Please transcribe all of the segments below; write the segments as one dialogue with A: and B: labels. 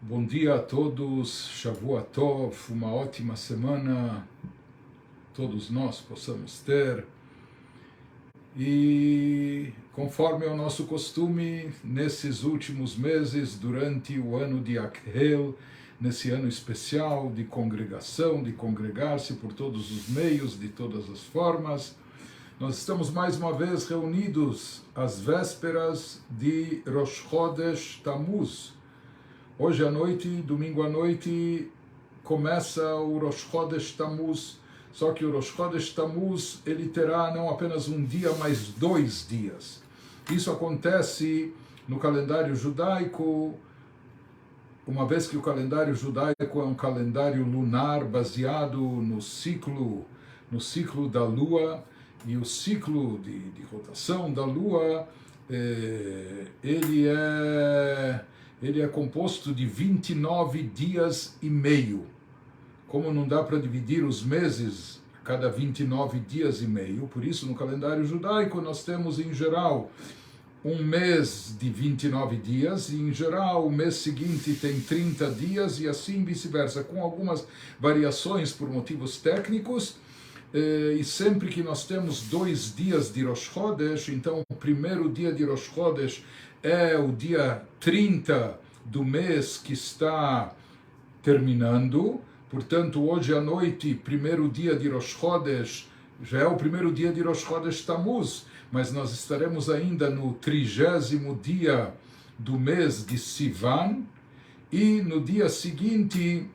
A: Bom dia a todos, Shavua Tov, uma ótima semana todos nós possamos ter. E conforme é o nosso costume, nesses últimos meses, durante o ano de Akhel, nesse ano especial de congregação, de congregar-se por todos os meios, de todas as formas, nós estamos mais uma vez reunidos às vésperas de Rosh Chodesh Tammuz. Hoje à noite, domingo à noite, começa o Rosh Chodesh Tammuz, só que o Rosh Chodesh Tammuz ele terá não apenas um dia, mas 2 dias. Isso acontece no calendário judaico, uma vez que o calendário judaico é um calendário lunar baseado no ciclo da Lua, e o ciclo de rotação da Lua, ele é composto de 29 dias e meio. Como não dá para dividir os meses a cada 29 dias e meio, por isso no calendário judaico nós temos em geral um mês de 29 dias, e em geral o mês seguinte tem 30 dias e assim vice-versa, com algumas variações por motivos técnicos. E sempre que nós temos 2 dias de Rosh Chodesh, então o primeiro dia de Rosh Chodesh é o dia 30 do mês que está terminando. Portanto, hoje à noite, primeiro dia de Rosh Chodesh, já é o primeiro dia de Rosh Chodesh Tammuz, mas nós estaremos ainda no 30º dia do mês de Sivan, e no dia seguinte,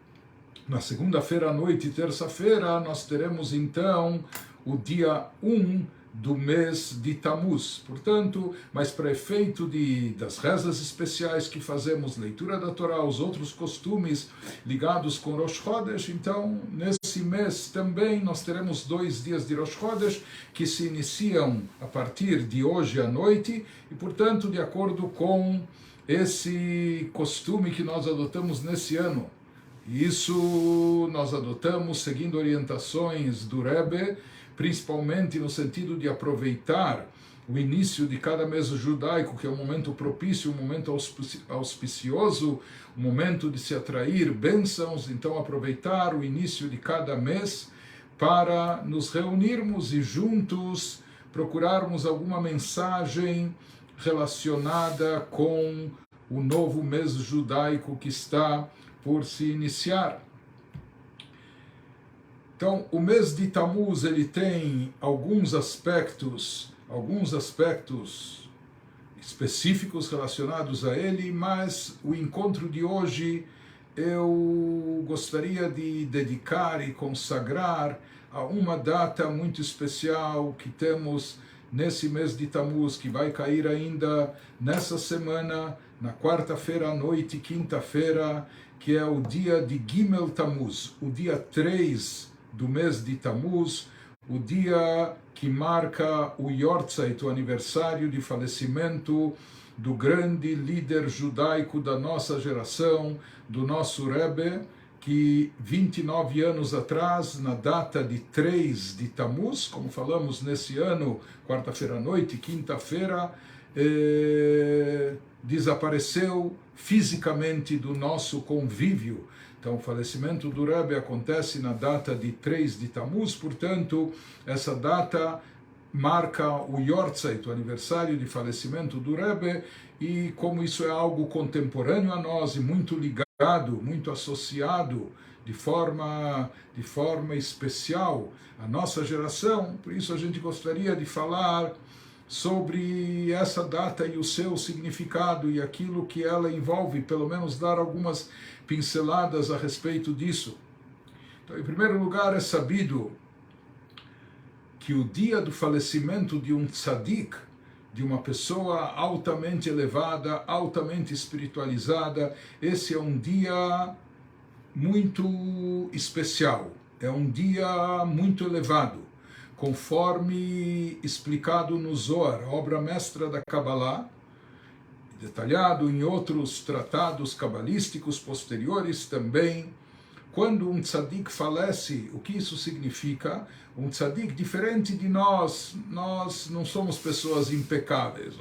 A: na segunda-feira à noite, terça-feira, nós teremos então o dia 1 do mês de Tammuz. Portanto, mas para efeito das rezas especiais que fazemos, leitura da Torá, os outros costumes ligados com Rosh Chodesh, então nesse mês também nós teremos 2 dias de Rosh Chodesh que se iniciam a partir de hoje à noite, e portanto de acordo com esse costume que nós adotamos nesse ano. Isso nós adotamos seguindo orientações do Rebbe, principalmente no sentido de aproveitar o início de cada mês judaico, que é um momento propício, um momento auspicioso, um momento de se atrair bênçãos. Então aproveitar o início de cada mês para nos reunirmos e juntos procurarmos alguma mensagem relacionada com o novo mês judaico que está por se iniciar. Então, o mês de Tammuz ele tem alguns aspectos específicos relacionados a ele, mas o encontro de hoje eu gostaria de dedicar e consagrar a uma data muito especial que temos nesse mês de Tammuz, que vai cair ainda nessa semana, na quarta-feira à noite, quinta-feira, que é o dia de Gimel Tammuz, o dia 3 do mês de Tammuz, o dia que marca o Yortzeit, o aniversário de falecimento do grande líder judaico da nossa geração, do nosso Rebbe, que 29 anos atrás, na data de 3 de Tammuz, como falamos nesse ano, quarta-feira à noite, quinta-feira, desapareceu fisicamente do nosso convívio. Então, o falecimento do Rebbe acontece na data de 3 de Tammuz, portanto, essa data marca o Yortzeit, o aniversário de falecimento do Rebbe, e como isso é algo contemporâneo a nós e muito ligado, muito associado de forma especial à nossa geração, por isso a gente gostaria de falar sobre essa data e o seu significado e aquilo que ela envolve, pelo menos dar algumas pinceladas a respeito disso. Então, em primeiro lugar, é sabido que o dia do falecimento de um tzadik, de uma pessoa altamente elevada, altamente espiritualizada, esse é um dia muito especial, é um dia muito elevado, conforme explicado no Zohar, obra mestra da Kabbalah, detalhado em outros tratados cabalísticos posteriores também. quando um tzadik falece, o que isso significa? Um tzadik, diferente de nós não somos pessoas impecáveis,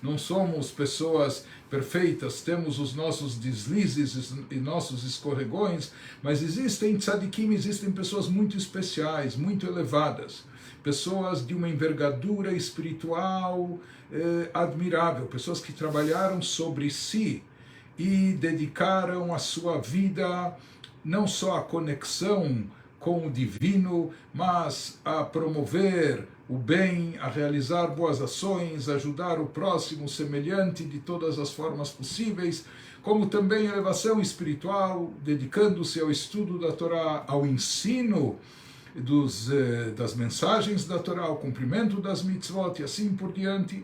A: não somos pessoas perfeitas, temos os nossos deslizes e nossos escorregões, mas existem tzadikim, existem pessoas muito especiais, muito elevadas, pessoas de uma envergadura espiritual admirável, pessoas que trabalharam sobre si e dedicaram a sua vida não só à conexão com o divino, mas a promover o bem, a realizar boas ações, ajudar o próximo, o semelhante de todas as formas possíveis, como também elevação espiritual, dedicando-se ao estudo da Torá, ao ensino das mensagens da Torá, ao cumprimento das mitzvot e assim por diante.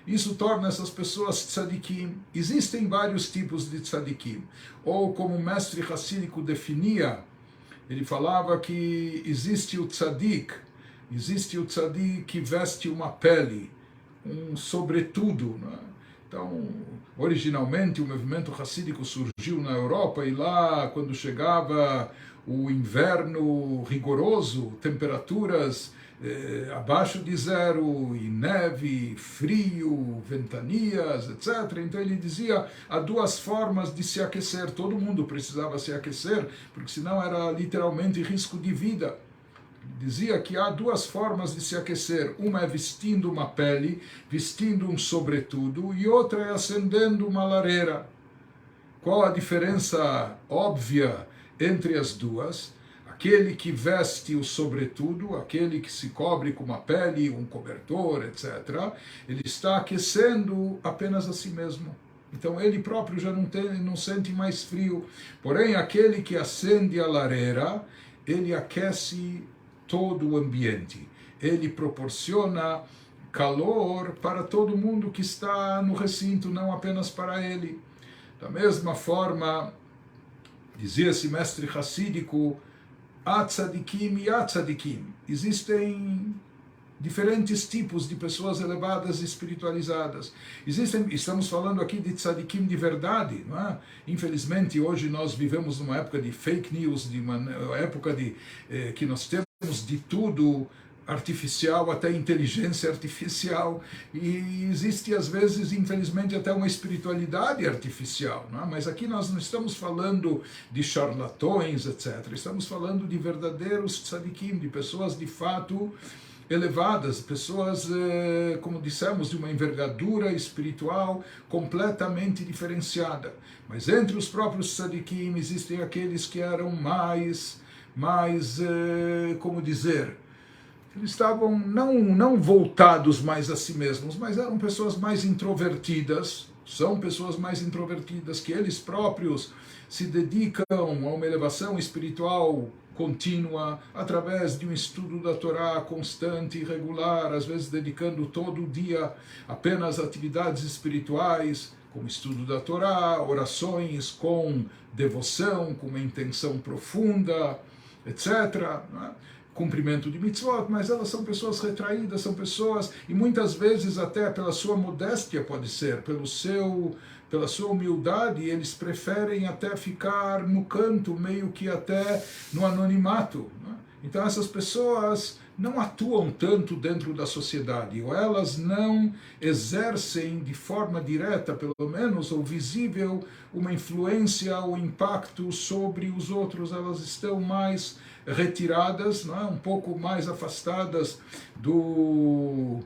A: Isso torna essas pessoas tzadikim. Existem vários tipos de tzadikim. Ou como o mestre hassídico definia, ele falava que existe o tzadik que veste uma pele, um sobretudo, né? Então, originalmente o movimento hassídico surgiu na Europa e lá, quando chegava o inverno rigoroso, temperaturas abaixo de zero, e neve, frio, ventanias, etc. Então ele dizia, há duas formas de se aquecer, todo mundo precisava se aquecer, porque senão era literalmente risco de vida. Dizia que há duas formas de se aquecer, uma é vestindo uma pele, vestindo um sobretudo, e outra é acendendo uma lareira. Qual a diferença óbvia entre as duas? Aquele que veste o sobretudo, aquele que se cobre com uma pele, um cobertor, etc., ele está aquecendo apenas a si mesmo. Então ele próprio já não sente mais frio. Porém, aquele que acende a lareira, ele aquece todo o ambiente. Ele proporciona calor para todo mundo que está no recinto, não apenas para ele. Da mesma forma, dizia esse mestre hassídico, há tzadikim e há tzadikim. Existem diferentes tipos de pessoas elevadas e espiritualizadas. Estamos falando aqui de tzadikim de verdade, não é? Infelizmente, hoje nós vivemos numa época de fake news, de uma época que nós temos de tudo artificial, até inteligência artificial, e existe às vezes, infelizmente, até uma espiritualidade artificial, não é? Mas aqui nós não estamos falando de charlatões, etc. Estamos falando de verdadeiros tzadikim, de pessoas de fato elevadas, pessoas, como dissemos, de uma envergadura espiritual completamente diferenciada. Mas entre os próprios tzadikim existem aqueles que eram mais como dizer, eles estavam não voltados mais a si mesmos, mas eram pessoas mais introvertidas, são pessoas mais introvertidas, que eles próprios se dedicam a uma elevação espiritual contínua, através de um estudo da Torá constante e regular, às vezes dedicando todo o dia apenas a atividades espirituais, como estudo da Torá, orações com devoção, com uma intenção profunda, etc., né? Cumprimento de mitzvot, mas elas são pessoas retraídas, são pessoas, e muitas vezes até pela sua modéstia pode ser, pela sua humildade, eles preferem até ficar no canto, meio que até no anonimato, né? Então essas pessoas não atuam tanto dentro da sociedade, ou elas não exercem de forma direta, pelo menos, ou visível, uma influência ou impacto sobre os outros, elas estão mais retiradas, não é? Um pouco mais afastadas do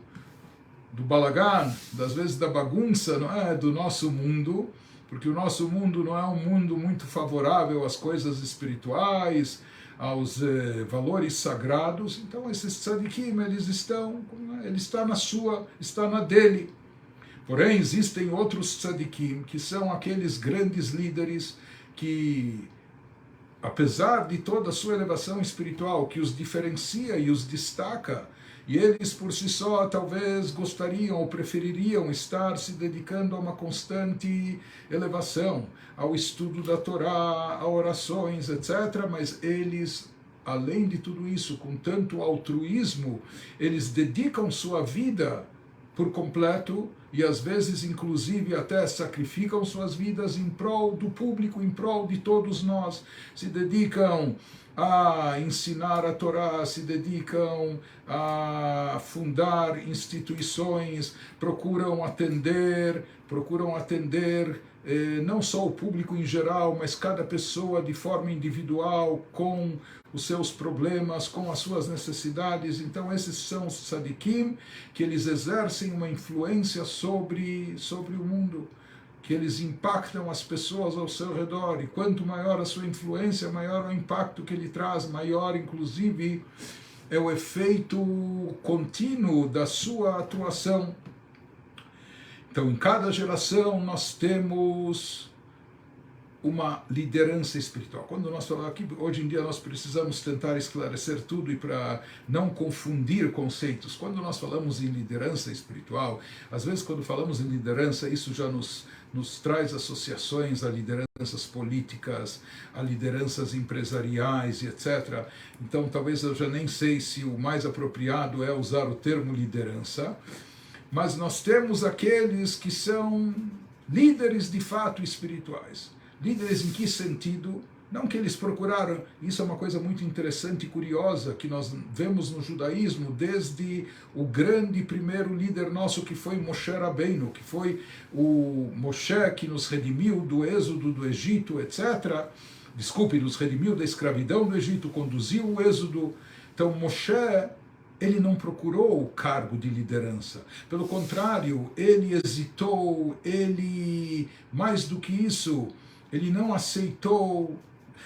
A: balagan, das vezes da bagunça, não é? Do nosso mundo, porque o nosso mundo não é um mundo muito favorável às coisas espirituais, aos valores sagrados. Então esses tzadikim, ele está na dele. Porém, existem outros tzadikim, que são aqueles grandes líderes que, apesar de toda a sua elevação espiritual, que os diferencia e os destaca, e eles por si só talvez gostariam ou prefeririam estar se dedicando a uma constante elevação, ao estudo da Torá, a orações, etc., mas eles, além de tudo isso, com tanto altruísmo, eles dedicam sua vida por completo e às vezes inclusive até sacrificam suas vidas em prol do público, em prol de todos nós, se dedicam a ensinar a Torá, se dedicam a fundar instituições, procuram atender não só o público em geral, mas cada pessoa de forma individual, com os seus problemas, com as suas necessidades. Então esses são os tzadikim, que eles exercem uma influência sobre o mundo, que eles impactam as pessoas ao seu redor, e quanto maior a sua influência, maior o impacto que ele traz, maior inclusive é o efeito contínuo da sua atuação. Então, em cada geração nós temos uma liderança espiritual. Quando nós falamos aqui, hoje em dia nós precisamos tentar esclarecer tudo e para não confundir conceitos. Quando nós falamos em liderança espiritual, às vezes quando falamos em liderança, isso já nos traz associações a lideranças políticas, a lideranças empresariais e etc. Então talvez eu já nem sei se o mais apropriado é usar o termo liderança, mas nós temos aqueles que são líderes de fato espirituais. Líderes em que sentido? Não que eles procuraram, isso é uma coisa muito interessante e curiosa que nós vemos no judaísmo desde o grande primeiro líder nosso que foi Moshe Rabbeinu, que foi o Moshe que nos redimiu do êxodo do Egito, etc. Desculpe, nos redimiu da escravidão do Egito, conduziu o êxodo. Então Moshe, ele não procurou o cargo de liderança. Pelo contrário, ele hesitou, ele, mais do que isso, ele não aceitou,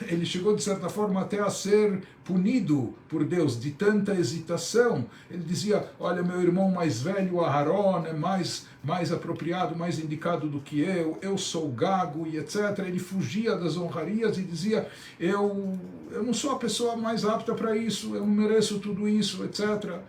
A: ele chegou de certa forma até a ser punido por Deus de tanta hesitação. Ele dizia, olha, meu irmão mais velho, Aharon, é mais apropriado, mais indicado do que eu sou gago e etc. Ele fugia das honrarias e dizia, eu não sou a pessoa mais apta para isso, eu não mereço tudo isso, etc.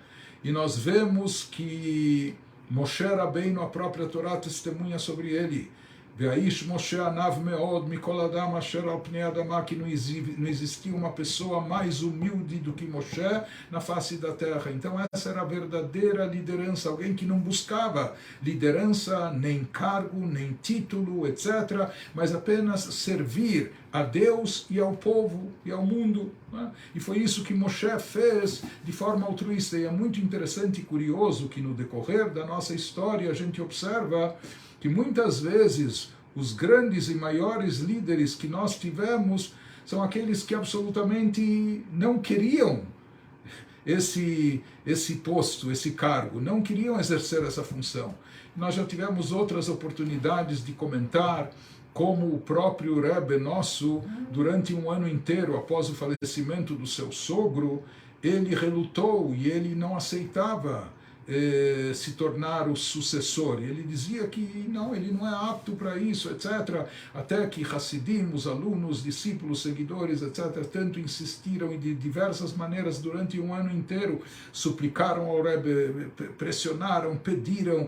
A: E nós vemos que Moshe Rabbeinu, a própria Torá testemunha sobre ele, Ve'aish Moshe anav meod mikol adam asher al pnei adama, que não existia uma pessoa mais humilde do que Moshe na face da terra. Então essa era a verdadeira liderança, alguém que não buscava liderança, nem cargo, nem título, etc., mas apenas servir a Deus e ao povo e ao mundo, né? E foi isso que Moshe fez de forma altruísta. E é muito interessante e curioso que no decorrer da nossa história a gente observa que muitas vezes os grandes e maiores líderes que nós tivemos são aqueles que absolutamente não queriam esse posto, esse cargo, não queriam exercer essa função. Nós já tivemos outras oportunidades de comentar como o próprio Rebbe nosso, durante um ano inteiro, após o falecimento do seu sogro, ele relutou e ele não aceitava se tornar o sucessor. Ele dizia que não, ele não é apto para isso, etc. Até que Hassidim, os alunos, discípulos, seguidores, etc., tanto insistiram e de diversas maneiras durante um ano inteiro suplicaram ao Rebbe, pressionaram, pediram,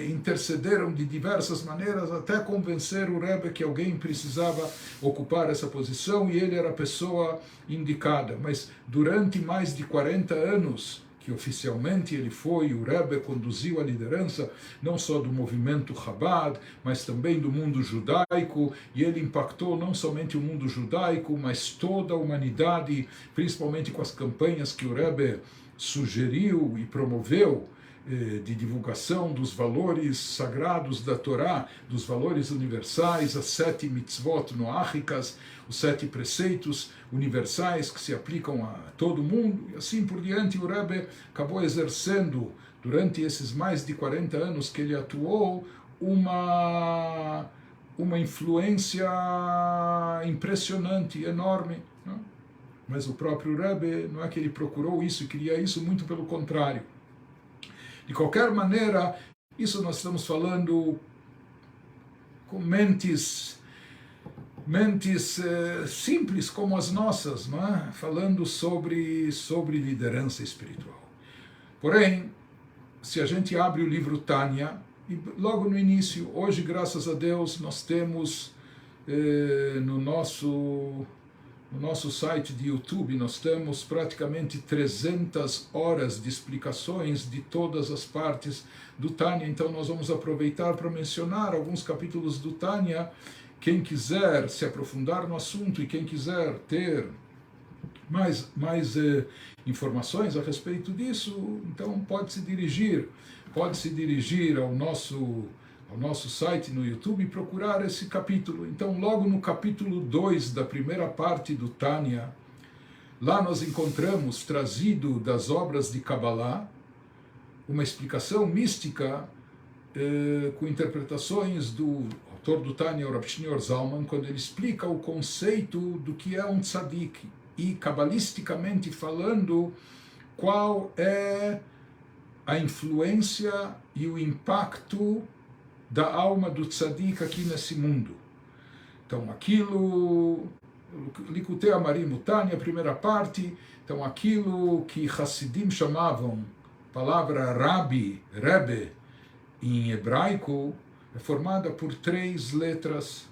A: intercederam de diversas maneiras até convencer o Rebbe que alguém precisava ocupar essa posição e ele era a pessoa indicada. Mas durante mais de 40 anos, que oficialmente ele foi, o Rebbe conduziu a liderança não só do movimento Chabad, mas também do mundo judaico, e ele impactou não somente o mundo judaico, mas toda a humanidade, principalmente com as campanhas que o Rebbe sugeriu e promoveu, de divulgação dos valores sagrados da Torá, dos valores universais, as 7 mitzvot noáchicas, os 7 preceitos universais que se aplicam a todo mundo, e assim por diante. O Rebbe acabou exercendo, durante esses mais de 40 anos que ele atuou, uma influência impressionante, enorme, né? Mas o próprio Rebbe, não é que ele procurou isso e queria isso, muito pelo contrário. De qualquer maneira, isso nós estamos falando com mentes simples como as nossas, não é? Falando sobre liderança espiritual. Porém, se a gente abre o livro Tânia, e logo no início, hoje, graças a Deus, nós temos no nosso no nosso site de YouTube nós temos praticamente 300 horas de explicações de todas as partes do Tânia, então nós vamos aproveitar para mencionar alguns capítulos do Tânia. Quem quiser se aprofundar no assunto e quem quiser ter mais informações a respeito disso, então pode se dirigir ao nosso site no YouTube e procurar esse capítulo. Então, logo no capítulo 2 da primeira parte do Tânia, lá nós encontramos, trazido das obras de Kabbalah, uma explicação mística com interpretações do autor do Tânia, o Rav Shneur Zalman, quando ele explica o conceito do que é um tzadik e, cabalisticamente falando, qual é a influência e o impacto da alma do tzadik aqui nesse mundo. Então, aquilo, Likutei Amarim Tânia, primeira parte, então aquilo que Hassidim chamavam, palavra Rebbe, em hebraico, é formada por 3 letras,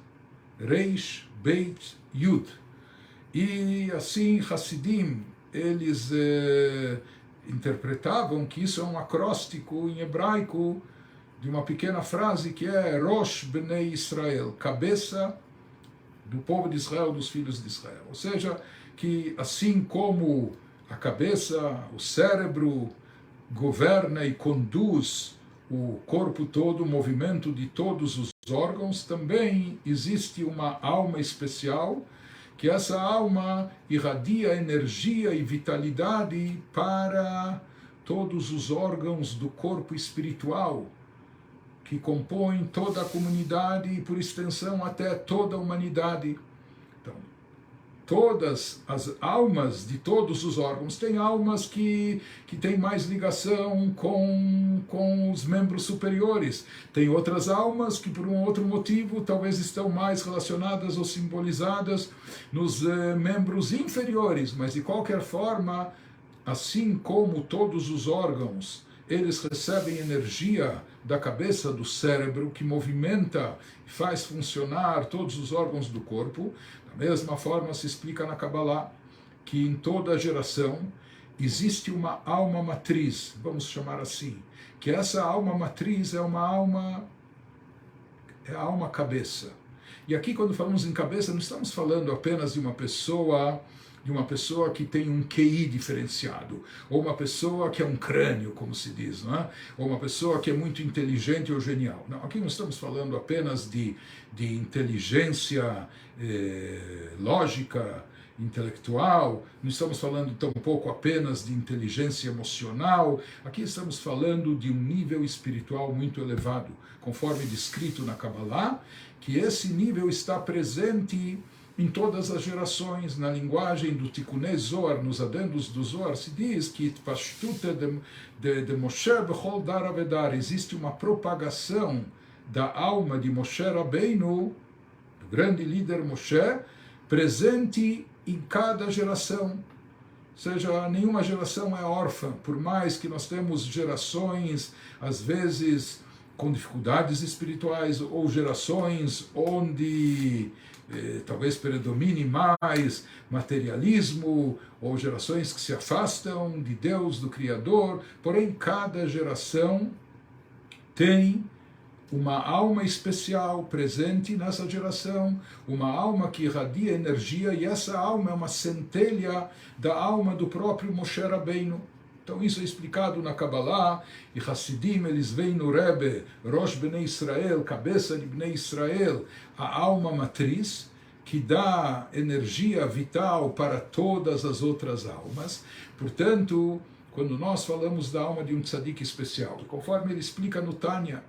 A: Reish, Beit, Yud. E assim, Hassidim, eles interpretavam que isso é um acróstico em hebraico de uma pequena frase que é Rosh Bnei Israel, cabeça do povo de Israel, dos filhos de Israel. Ou seja, que assim como a cabeça, o cérebro, governa e conduz o corpo todo, o movimento de todos os órgãos, também existe uma alma especial, que essa alma irradia energia e vitalidade para todos os órgãos do corpo espiritual, que compõem toda a comunidade e, por extensão, até toda a humanidade. Então, todas as almas de todos os órgãos, tem almas que têm mais ligação com os membros superiores, tem outras almas que por um outro motivo talvez estão mais relacionadas ou simbolizadas nos membros inferiores, mas de qualquer forma, assim como todos os órgãos, eles recebem energia da cabeça, do cérebro, que movimenta e faz funcionar todos os órgãos do corpo. Da mesma forma se explica na Kabbalah que em toda geração existe uma alma matriz, vamos chamar assim, que essa alma matriz é a alma cabeça. E aqui, quando falamos em cabeça, não estamos falando apenas de uma pessoa que tem um QI diferenciado, ou uma pessoa que é um crânio, como se diz, não é? Ou uma pessoa que é muito inteligente ou genial. Não, aqui não estamos falando apenas de inteligência lógica, intelectual, não estamos falando tampouco apenas de inteligência emocional, aqui estamos falando de um nível espiritual muito elevado, conforme descrito na Kabbalah, que esse nível está presente em todas as gerações. Na linguagem do Tikkunei Zohar, nos adendos do Zohar, se diz que de Moshe bechol dar avedar, existe uma propagação da alma de Moshe Rabbeinu, do grande líder Moshe, presente em cada geração. Ou seja, nenhuma geração é órfã, por mais que nós temos gerações, às vezes, com dificuldades espirituais, ou gerações onde talvez predomine mais materialismo, ou gerações que se afastam de Deus, do Criador, porém cada geração tem uma alma especial presente nessa geração, uma alma que irradia energia, e essa alma é uma centelha da alma do próprio Moshe Rabbeinu. Então isso é explicado na Kabbalah, e Hassidim, eles veem no Rebbe, Rosh Bnei Israel, cabeça de Bnei Israel, a alma matriz, que dá energia vital para todas as outras almas. Portanto, quando nós falamos da alma de um tzadik especial, conforme ele explica no Tânia,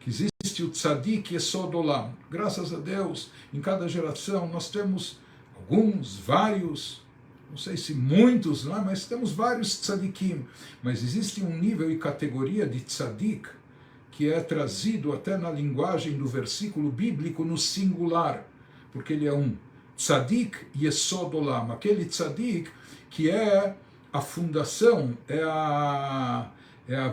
A: que existe o tzadik Yesod Olam. Graças a Deus, em cada geração nós temos alguns, vários, não sei se muitos, não é? Mas temos vários tzadikim. Mas existe um nível e categoria de tzadik que é trazido até na linguagem do versículo bíblico no singular, porque ele é um tzadik Yesod Olam, aquele tzadik que é a fundação, é a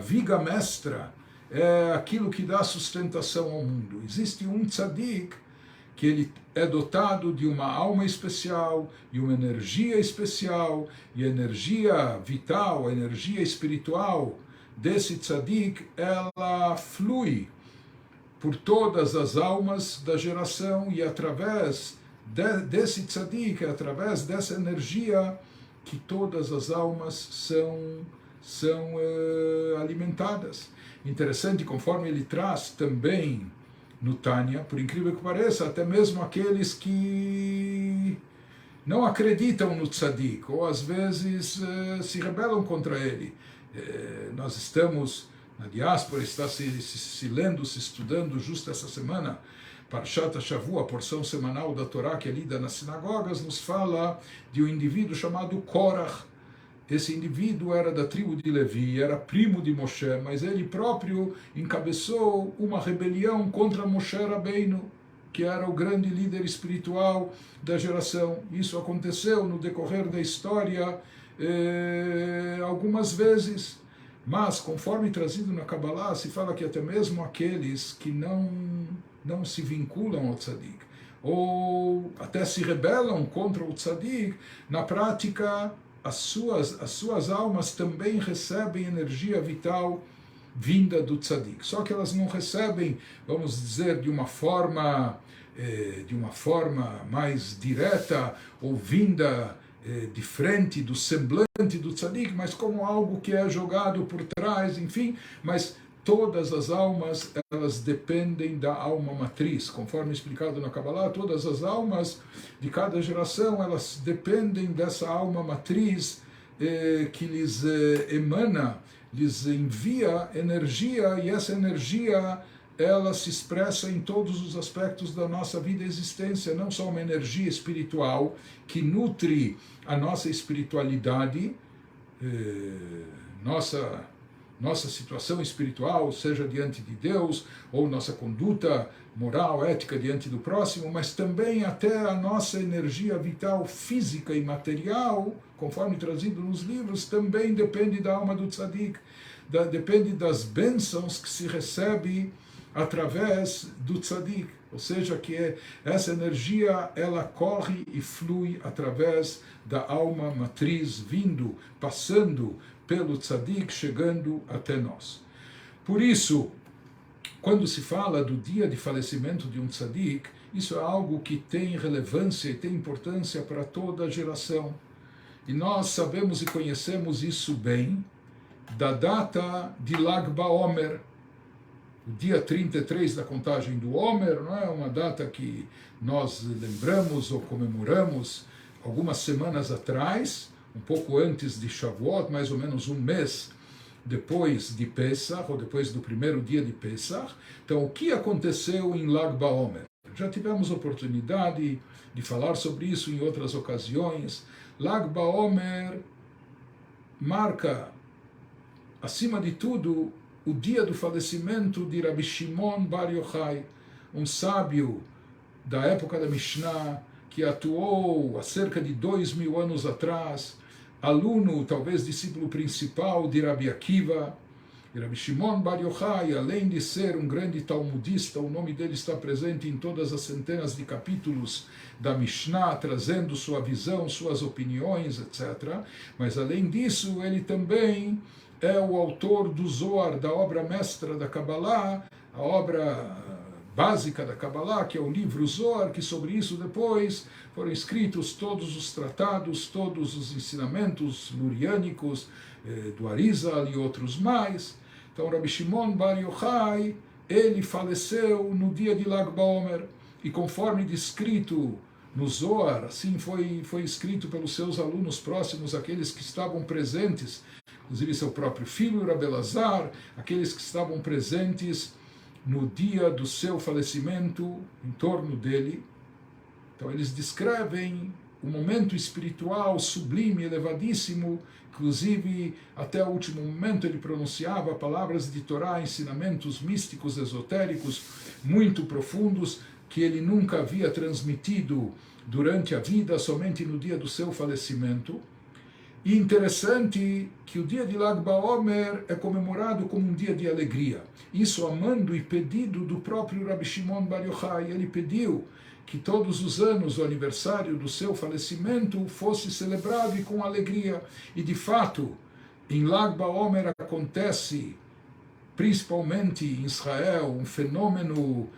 A: viga mestra, é aquilo que dá sustentação ao mundo. Existe um tzadik que ele é dotado de uma alma especial e uma energia especial, e a energia vital, a energia espiritual desse tzadik, ela flui por todas as almas da geração, e através desse tzadik, através dessa energia, que todas as almas são alimentadas. Interessante, conforme ele traz também no Tânia, por incrível que pareça, até mesmo aqueles que não acreditam no tzadik, ou às vezes se rebelam contra ele. Nós estamos na diáspora, está se lendo, se estudando justo essa semana, Parshat HaShavua, a porção semanal da Torá que é lida nas sinagogas, nos fala de um indivíduo chamado Korach. Esse indivíduo era da tribo de Levi, era primo de Moshe, mas ele próprio encabeçou uma rebelião contra Moshe Rabbeinu, que era o grande líder espiritual da geração. Isso aconteceu no decorrer da história algumas vezes, mas conforme trazido na Kabbalah, se fala que até mesmo aqueles que não se vinculam ao tzadik, ou até se rebelam contra o tzadik, na prática as suas almas também recebem energia vital vinda do tzadik. Só que elas não recebem, vamos dizer, de uma forma mais direta ou vinda de frente do semblante do tzadik, mas como algo que é jogado por trás, enfim, mas todas as almas, elas dependem da alma matriz, conforme explicado na Kabbalah. Todas as almas de cada geração, elas dependem dessa alma matriz que lhes emana, lhes envia energia, e essa energia, ela se expressa em todos os aspectos da nossa vida e existência, não só uma energia espiritual que nutre a nossa espiritualidade, nossa situação espiritual, seja diante de Deus, ou nossa conduta moral, ética diante do próximo, mas também até a nossa energia vital física e material, conforme trazido nos livros, também depende da alma do tzadik, depende das bênçãos que se recebe através do tzadik, ou seja, que essa energia, ela corre e flui através da alma matriz, passando pelo tzadik, chegando até nós. Por isso, quando se fala do dia de falecimento de um tzadik, isso é algo que tem relevância e tem importância para toda a geração. E nós sabemos e conhecemos isso bem da data de Lag BaOmer, o dia 33 da contagem do Omer, não é uma data que nós lembramos ou comemoramos algumas semanas atrás, um pouco antes de Shavuot, mais ou menos um mês depois de Pesach, ou depois do primeiro dia de Pesach. Então, o que aconteceu em Lag BaOmer? Já tivemos oportunidade de falar sobre isso em outras ocasiões. Lag BaOmer marca, acima de tudo, o dia do falecimento de Rabbi Shimon Bar Yochai, um sábio da época da Mishnah, que atuou há cerca de 2000 anos atrás, aluno, talvez discípulo principal de Rabbi Akiva. E Rabbi Shimon Bar Yochai, além de ser um grande talmudista, o nome dele está presente em todas as centenas de capítulos da Mishnah, trazendo sua visão, suas opiniões, etc. Mas além disso, ele também é o autor do Zohar, da obra mestra da Kabbalah, a obra básica da Kabbalah, que é o livro Zohar, que sobre isso depois foram escritos todos os tratados, todos os ensinamentos luriânicos do Arizal e outros mais. Então, Rabbi Shimon Bar Yochai, ele faleceu no dia de Lag BaOmer, e conforme descrito no Zohar, assim foi escrito pelos seus alunos próximos, aqueles que estavam presentes, inclusive seu próprio filho, Rabbi Elazar, aqueles que estavam presentes no dia do seu falecimento, em torno dele. Então eles descrevem um momento espiritual sublime, elevadíssimo, inclusive até o último momento ele pronunciava palavras de Torá, ensinamentos místicos, esotéricos, muito profundos, que ele nunca havia transmitido durante a vida, somente no dia do seu falecimento. E interessante que o dia de Lag BaOmer é comemorado como um dia de alegria. Isso a mando e pedido do próprio Rabbi Shimon Bar Yochai. Ele pediu que todos os anos o aniversário do seu falecimento fosse celebrado e com alegria. E de fato, em Lag BaOmer acontece, principalmente em Israel, um fenômeno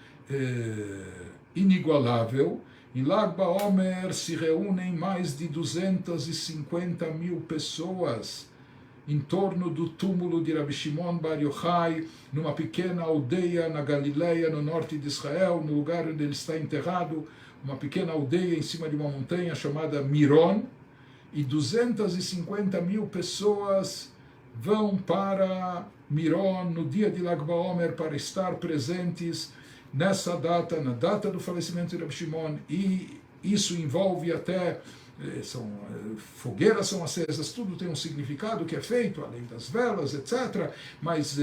A: inigualável. Em Lag BaOmer se reúnem mais de 250 mil pessoas em torno do túmulo de Rabi Shimon Bar Yochai, numa pequena aldeia na Galileia, no norte de Israel, no lugar onde ele está enterrado, uma pequena aldeia em cima de uma montanha chamada Miron, e 250 mil pessoas vão para Miron no dia de Lag BaOmer para estar presentes nessa data, na data do falecimento de Rabi Shimon, e isso envolve até fogueiras são acesas, tudo tem um significado que é feito, além das velas, etc. Mas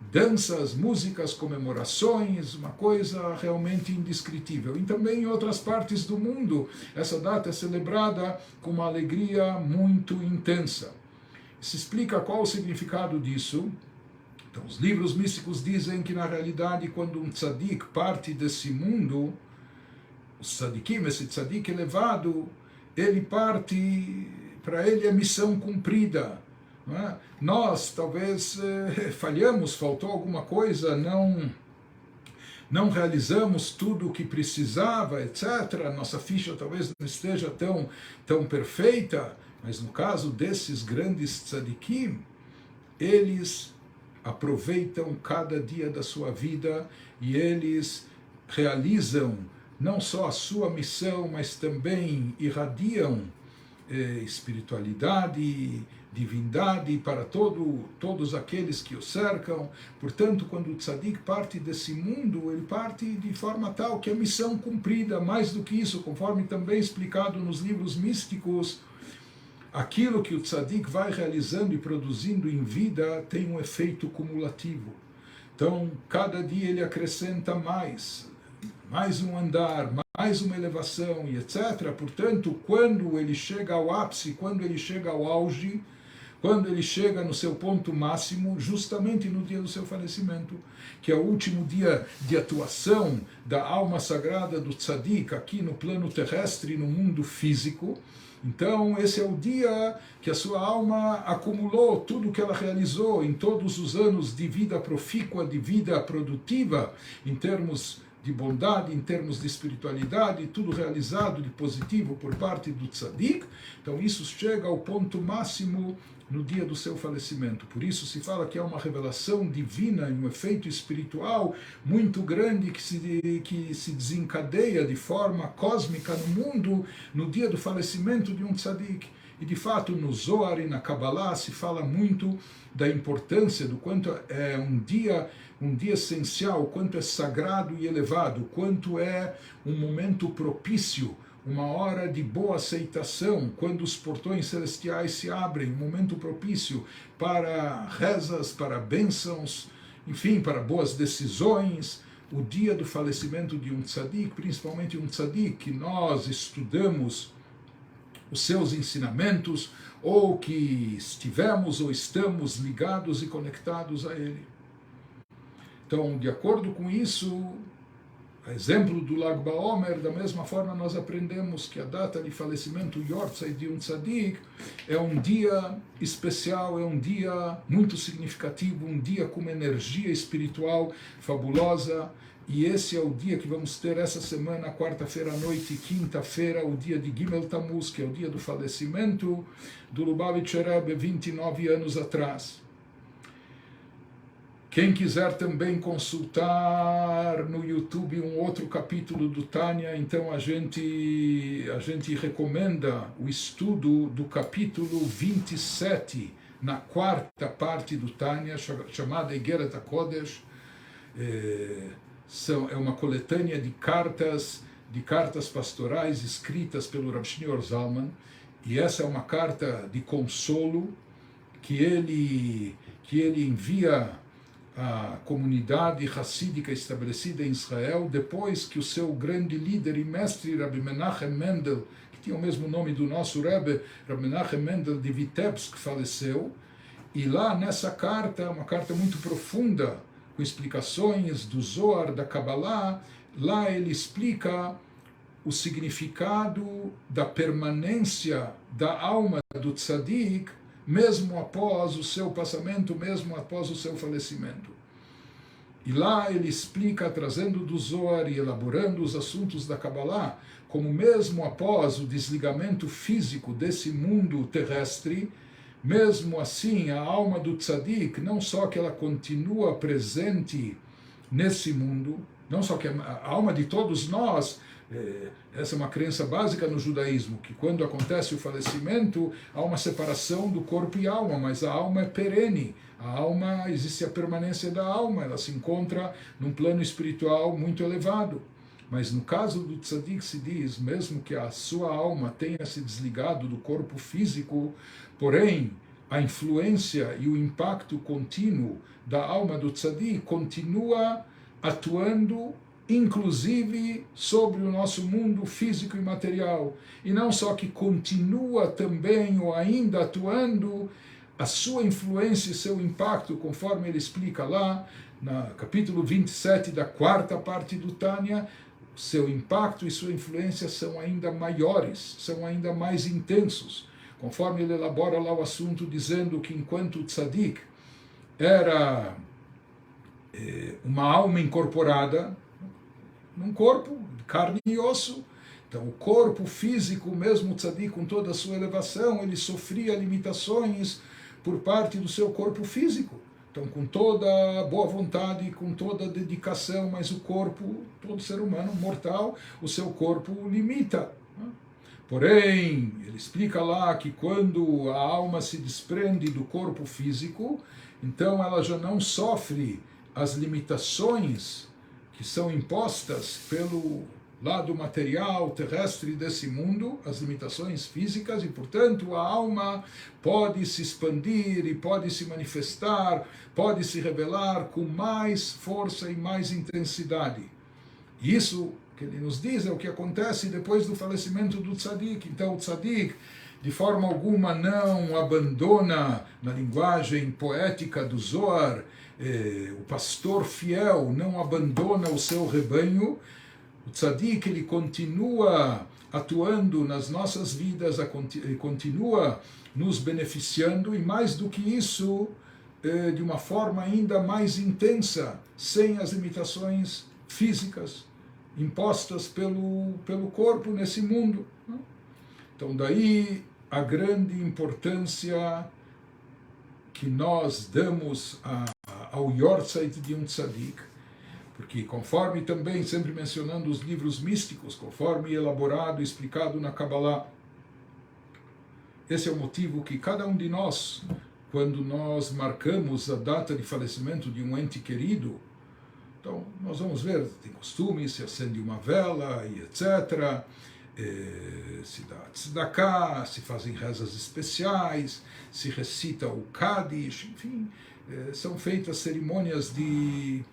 A: danças, músicas, comemorações, uma coisa realmente indescritível. E também em outras partes do mundo, essa data é celebrada com uma alegria muito intensa. Se explica qual o significado disso. Então, os livros místicos dizem que, na realidade, quando um tzadik parte desse mundo, o tzadikim, esse tzadik elevado, ele parte, para ele é missão cumprida. Não é? Nós, talvez, falhamos, faltou alguma coisa, não realizamos tudo o que precisava, etc. Nossa ficha talvez não esteja tão perfeita, mas no caso desses grandes tzadikim, eles aproveitam cada dia da sua vida e eles realizam não só a sua missão, mas também irradiam espiritualidade, divindade para todos aqueles que o cercam. Portanto, quando o tzadik parte desse mundo, ele parte de forma tal que a missão cumprida, mais do que isso, conforme também explicado nos livros místicos, aquilo que o tzadik vai realizando e produzindo em vida tem um efeito cumulativo. Então, cada dia ele acrescenta mais um andar, mais uma elevação e etc. Portanto, quando ele chega ao ápice, quando ele chega ao auge, quando ele chega no seu ponto máximo, justamente no dia do seu falecimento, que é o último dia de atuação da alma sagrada do tzadik aqui no plano terrestre, no mundo físico. Então, esse é o dia que a sua alma acumulou tudo o que ela realizou em todos os anos de vida profícua, de vida produtiva, em termos de bondade, em termos de espiritualidade, tudo realizado de positivo por parte do tzadik. Então isso chega ao ponto máximo no dia do seu falecimento. Por isso se fala que é uma revelação divina, um efeito espiritual muito grande que se desencadeia de forma cósmica no mundo no dia do falecimento de um tzadik. E de fato no Zohar e na Kabbalah se fala muito da importância do quanto é um dia essencial, quanto é sagrado e elevado, quanto é um momento propício, uma hora de boa aceitação, quando os portões celestiais se abrem, um momento propício para rezas, para bênçãos, enfim, para boas decisões. O dia do falecimento de um tzadik, principalmente um tzadik que nós estudamos os seus ensinamentos, ou que estivemos ou estamos ligados e conectados a ele. Então, de acordo com isso, a exemplo do Lag BaOmer, da mesma forma nós aprendemos que a data de falecimento Yortzeit de um tzadik é um dia especial, é um dia muito significativo, um dia com uma energia espiritual fabulosa. E esse é o dia que vamos ter essa semana, quarta-feira à noite e quinta-feira, o dia de Gimel Tammuz, que é o dia do falecimento do Lubavitcher Rebbe, 29 anos atrás. Quem quiser também consultar no YouTube um outro capítulo do Tânia, então a gente recomenda o estudo do capítulo 27, na quarta parte do Tânia, chamada Igeret HaKodesh. É uma coletânea de cartas pastorais escritas pelo Rav Shneur Zalman, e essa é uma carta de consolo que ele envia à comunidade hassídica estabelecida em Israel, depois que o seu grande líder e mestre, Rabbi Menachem Mendel, que tinha o mesmo nome do nosso Rebbe, Rabbi Menachem Mendel de Vitebsk, faleceu. E lá nessa carta, uma carta muito profunda, com explicações do Zohar, da Kabbalah, lá ele explica o significado da permanência da alma do tzadik, mesmo após o seu passamento, mesmo após o seu falecimento. E lá ele explica, trazendo do Zohar e elaborando os assuntos da Kabbalah, como mesmo após o desligamento físico desse mundo terrestre, mesmo assim a alma do tzadik, não só que ela continua presente nesse mundo, não só que a alma de todos nós, essa é uma crença básica no judaísmo, que quando acontece o falecimento, há uma separação do corpo e alma, mas a alma é perene, a alma, existe a permanência da alma, ela se encontra num plano espiritual muito elevado. Mas no caso do tzadik se diz, mesmo que a sua alma tenha se desligado do corpo físico, porém a influência e o impacto contínuo da alma do tzadik continua atuando inclusive sobre o nosso mundo físico e material. E não só que continua também ou ainda atuando, a sua influência e seu impacto, conforme ele explica lá, no capítulo 27 da quarta parte do Tânia, seu impacto e sua influência são ainda maiores, são ainda mais intensos. Conforme ele elabora lá o assunto, dizendo que enquanto o tzadik era uma alma incorporada, num corpo, carne e osso, então o corpo físico, mesmo o tzadik com toda a sua elevação, ele sofria limitações por parte do seu corpo físico. Então, com toda a boa vontade, com toda a dedicação, mas o corpo, todo ser humano mortal, o seu corpo limita. Porém, ele explica lá que quando a alma se desprende do corpo físico, então ela já não sofre as limitações que são impostas pelo lado material, terrestre desse mundo, as limitações físicas, e, portanto, a alma pode se expandir e pode se manifestar, pode se revelar com mais força e mais intensidade. Isso que ele nos diz é o que acontece depois do falecimento do tzadik. Então, o tzadik, de forma alguma, não abandona, na linguagem poética do Zohar, o pastor fiel não abandona o seu rebanho. O tzadik, ele continua atuando nas nossas vidas, ele continua nos beneficiando, e mais do que isso, de uma forma ainda mais intensa, sem as limitações físicas impostas pelo corpo nesse mundo. Então, daí a grande importância que nós damos ao Yortzeit de um tzadik, porque conforme também, sempre mencionando os livros místicos, conforme elaborado e explicado na Kabbalah, esse é o motivo que cada um de nós, quando nós marcamos a data de falecimento de um ente querido, então nós vamos ver, tem costume, se acende uma vela e etc., se dá tzedakah, se fazem rezas especiais, se recita o Kaddish, enfim, são feitas cerimônias de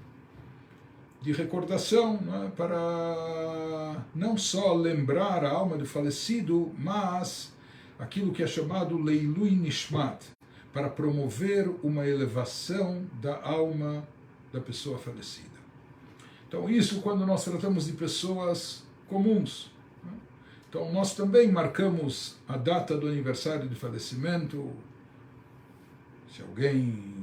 A: recordação, né, para não só lembrar a alma do falecido, mas aquilo que é chamado Leilui Nishmat, para promover uma elevação da alma da pessoa falecida. Então, isso quando nós tratamos de pessoas comuns. Né? Então, nós também marcamos a data do aniversário de falecimento. Se alguém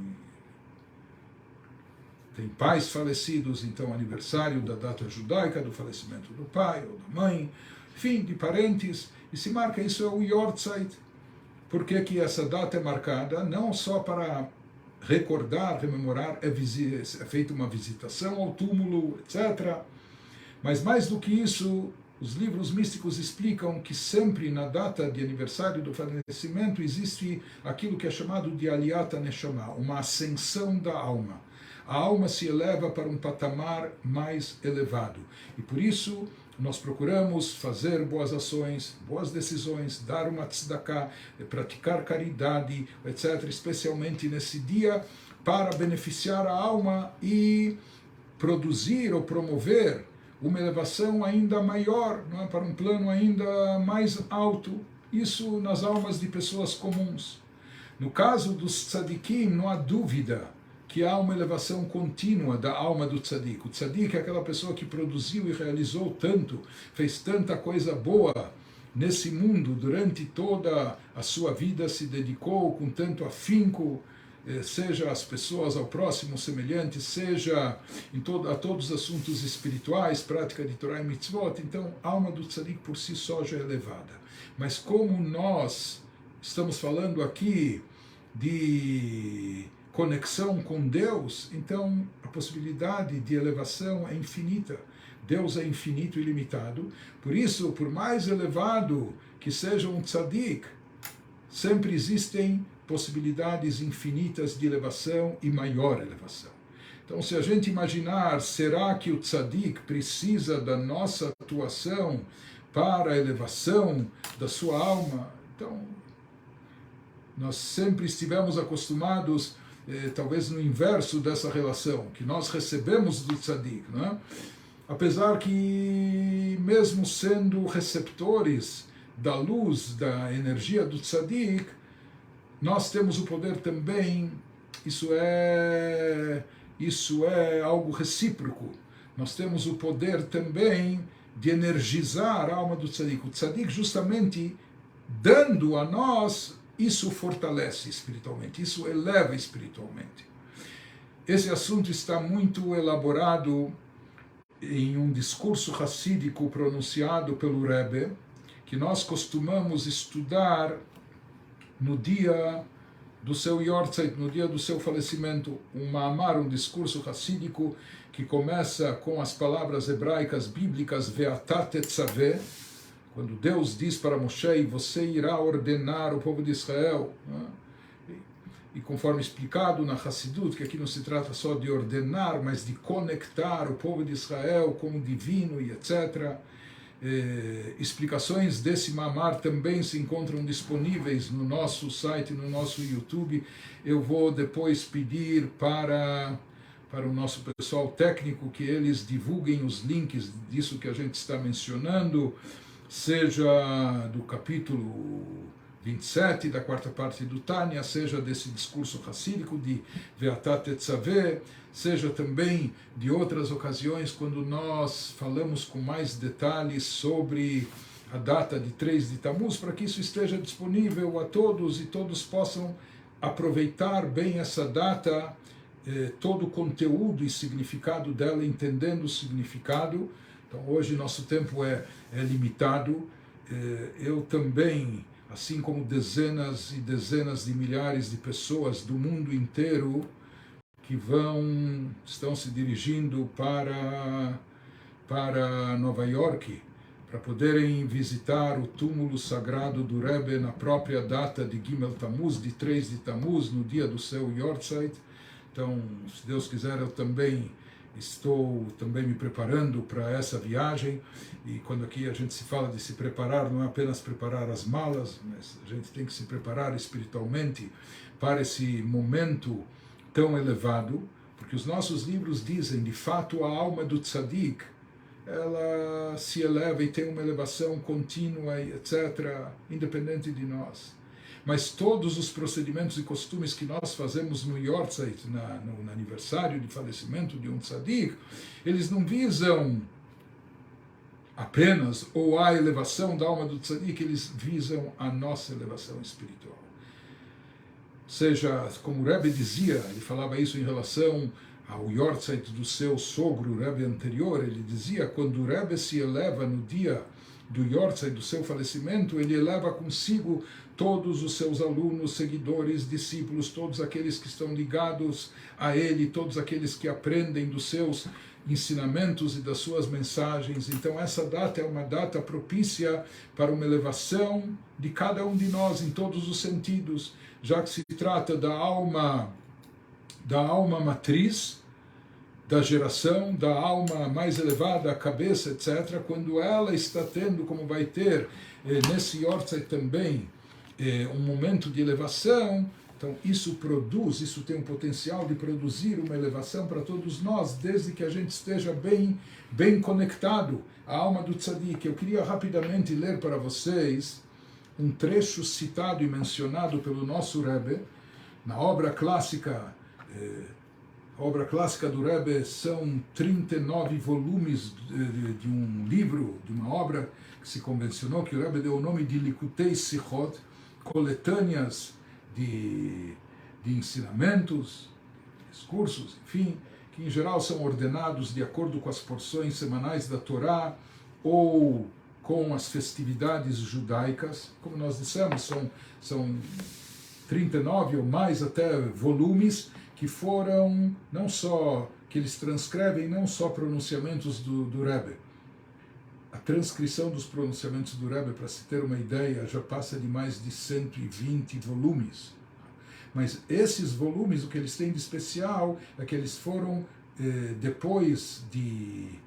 A: tem pais falecidos, então aniversário da data judaica do falecimento do pai ou da mãe, enfim, de parentes, e se marca isso, é o Yortzeit. Por que que essa data é marcada? Não só para recordar, rememorar, é feita uma visitação ao túmulo, etc. Mas mais do que isso, os livros místicos explicam que sempre na data de aniversário do falecimento existe aquilo que é chamado de Aliyat HaNeshama, uma ascensão da alma. A alma se eleva para um patamar mais elevado. E por isso nós procuramos fazer boas ações, boas decisões, dar uma tzedakah, praticar caridade, etc., especialmente nesse dia, para beneficiar a alma e produzir ou promover uma elevação ainda maior, não é? Para um plano ainda mais alto. Isso nas almas de pessoas comuns. No caso dos tzadikim, não há dúvida que há uma elevação contínua da alma do tzadik. O tzadik é aquela pessoa que produziu e realizou tanto, fez tanta coisa boa nesse mundo, durante toda a sua vida se dedicou com tanto afinco, seja às pessoas, ao próximo semelhante, seja a todos os assuntos espirituais, prática de Torah e Mitzvot. Então, a alma do tzadik por si só já é elevada. Mas como nós estamos falando aqui de conexão com Deus, então a possibilidade de elevação é infinita. Deus é infinito e ilimitado. Por isso, por mais elevado que seja um tzadik, sempre existem possibilidades infinitas de elevação e maior elevação. Então, se a gente imaginar, será que o tzadik precisa da nossa atuação para a elevação da sua alma? Então, nós sempre estivemos acostumados, talvez no inverso dessa relação, que nós recebemos do tzadik, né? Apesar que, mesmo sendo receptores da luz, da energia do tzadik, nós temos o poder também, isso é algo recíproco, nós temos o poder também de energizar a alma do tzadik. O tzadik, justamente, dando a nós, isso fortalece espiritualmente, isso eleva espiritualmente. Esse assunto está muito elaborado em um discurso racídico pronunciado pelo Rebbe, que nós costumamos estudar no dia do seu Yortzeit, no dia do seu falecimento, um discurso racídico que começa com as palavras hebraicas bíblicas Ve'ata tetzaveh, quando Deus diz para Moshe, você irá ordenar o povo de Israel, né? E conforme explicado na Hassidut, que aqui não se trata só de ordenar, mas de conectar o povo de Israel com o divino e etc. Explicações desse mamar também se encontram disponíveis no nosso site, no nosso YouTube. Eu vou depois pedir para o nosso pessoal técnico que eles divulguem os links disso que a gente está mencionando, seja do capítulo 27 da quarta parte do Tânia, seja desse discurso racídico de Ve'ata tetzaveh, seja também de outras ocasiões quando nós falamos com mais detalhes sobre a data de 3 de Tammuz, para que isso esteja disponível a todos e todos possam aproveitar bem essa data, todo o conteúdo e significado dela, entendendo o significado. Então hoje nosso tempo é limitado. Eu também, assim como dezenas e dezenas de milhares de pessoas do mundo inteiro que estão se dirigindo para Nova York, para poderem visitar o túmulo sagrado do Rebbe na própria data de Gimel Tammuz, de 3 de Tammuz, no dia do seu Yortzeit. Então, se Deus quiser, eu também estou me preparando para essa viagem. E quando aqui a gente se fala de se preparar, não é apenas preparar as malas, mas a gente tem que se preparar espiritualmente para esse momento tão elevado, porque os nossos livros dizem, de fato, a alma do tzadik, ela se eleva e tem uma elevação contínua, etc., independente de nós. Mas todos os procedimentos e costumes que nós fazemos no Yortzeit, no aniversário de falecimento de um tzadik, eles não visam apenas ou a elevação da alma do tzadik, eles visam a nossa elevação espiritual. Ou seja, como o Rebbe dizia, ele falava isso em relação ao Yortzeit do seu sogro, o Rebbe anterior, ele dizia, quando o Rebbe se eleva no dia do Yortzeit, do seu falecimento, ele eleva consigo todos os seus alunos, seguidores, discípulos, todos aqueles que estão ligados a ele, todos aqueles que aprendem dos seus ensinamentos e das suas mensagens. Então essa data é uma data propícia para uma elevação de cada um de nós em todos os sentidos, já que se trata da alma matriz, da geração, da alma mais elevada, a cabeça, etc., quando ela está tendo, como vai ter nesse Yortzeit também, um momento de elevação, então isso tem um potencial de produzir uma elevação para todos nós, desde que a gente esteja bem conectado à alma do tzadik. Eu queria rapidamente ler para vocês um trecho citado e mencionado pelo nosso Rebbe, na obra clássica A obra clássica do Rebbe são 39 volumes de um livro, de uma obra que se convencionou, que o Rebbe deu o nome de Likutei Sichot, coletâneas de ensinamentos, discursos, enfim, que em geral são ordenados de acordo com as porções semanais da Torá ou com as festividades judaicas. Como nós dissemos, são 39 ou mais até volumes que foram, não só, que eles transcrevem não só pronunciamentos do Rebbe. A transcrição dos pronunciamentos do Rebbe, para se ter uma ideia, já passa de mais de 120 volumes. Mas esses volumes, o que eles têm de especial é que eles foram, depois de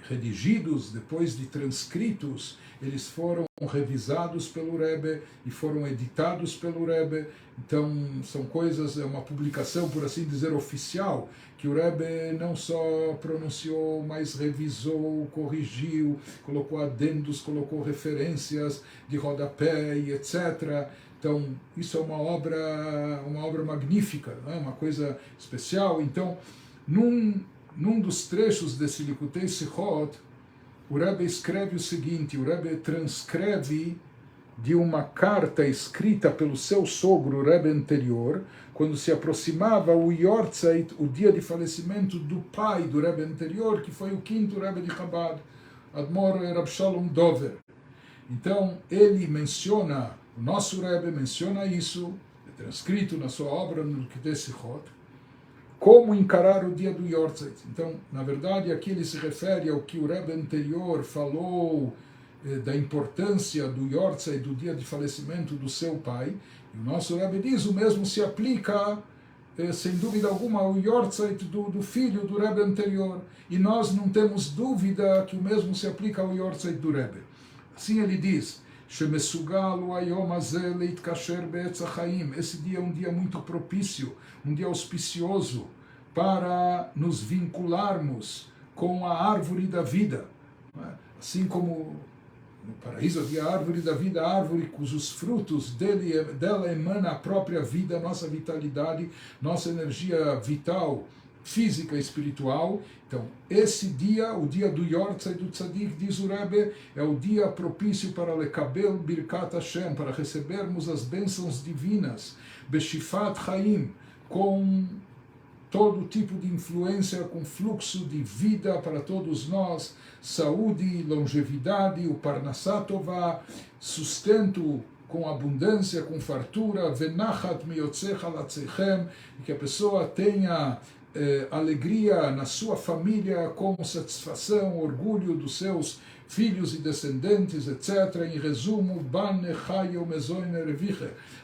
A: redigidos, depois de transcritos, eles foram revisados pelo Rebbe e foram editados pelo Rebbe. Então, são coisas, é uma publicação, por assim dizer, oficial, que o Rebbe não só pronunciou, mas revisou, corrigiu, colocou adendos, colocou referências de rodapé e etc. Então, isso é uma obra magnífica, né? Uma coisa especial. Então, num dos trechos desse Likutei Sichot, o Rebbe escreve o seguinte, o Rebbe transcreve de uma carta escrita pelo seu sogro, o Rebbe anterior, quando se aproximava o Yortzeit, o dia de falecimento do pai do Rebbe anterior, que foi o quinto Rebbe de Chabad, Admor Rab Shalom Dover. Então, ele menciona, o nosso Rebbe menciona isso, é transcrito na sua obra no Likutei Sichot, como encarar o dia do Yortzeit. Então, na verdade, aqui ele se refere ao que o Rebbe anterior falou da importância do Yortzeit, do dia de falecimento do seu pai. E o nosso Rebbe diz, o mesmo se aplica, sem dúvida alguma, ao Yortzeit do filho do Rebbe anterior. E nós não temos dúvida que o mesmo se aplica ao Yortzeit do Rebbe. Assim ele diz, esse dia é um dia muito propício, um dia auspicioso para nos vincularmos com a árvore da vida. Assim como no paraíso havia a árvore da vida, a árvore cujos frutos dela emana a própria vida, nossa vitalidade, nossa energia vital, física e espiritual. Então, esse dia, o dia do Yortzeit do Tzadik, diz o Rebbe, é o dia propício para Lekabel Birkat Hashem, para recebermos as bênçãos divinas, Beshifat Chaim, com todo tipo de influência, com fluxo de vida para todos nós, saúde, longevidade, o Parnassat Tová, sustento com abundância, com fartura, Venachat Miyotzecha Latzeichem, que a pessoa tenha alegria na sua família, como satisfação, orgulho dos seus filhos e descendentes, etc. Em resumo,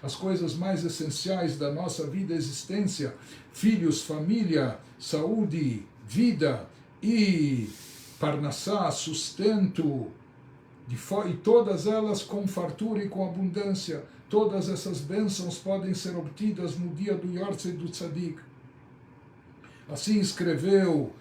A: as coisas mais essenciais da nossa vida e existência, filhos, família, saúde, vida e parnassá, sustento, e todas elas com fartura e com abundância. Todas essas bênçãos podem ser obtidas no dia do Yortzeit do Tzadik. Assim escreveu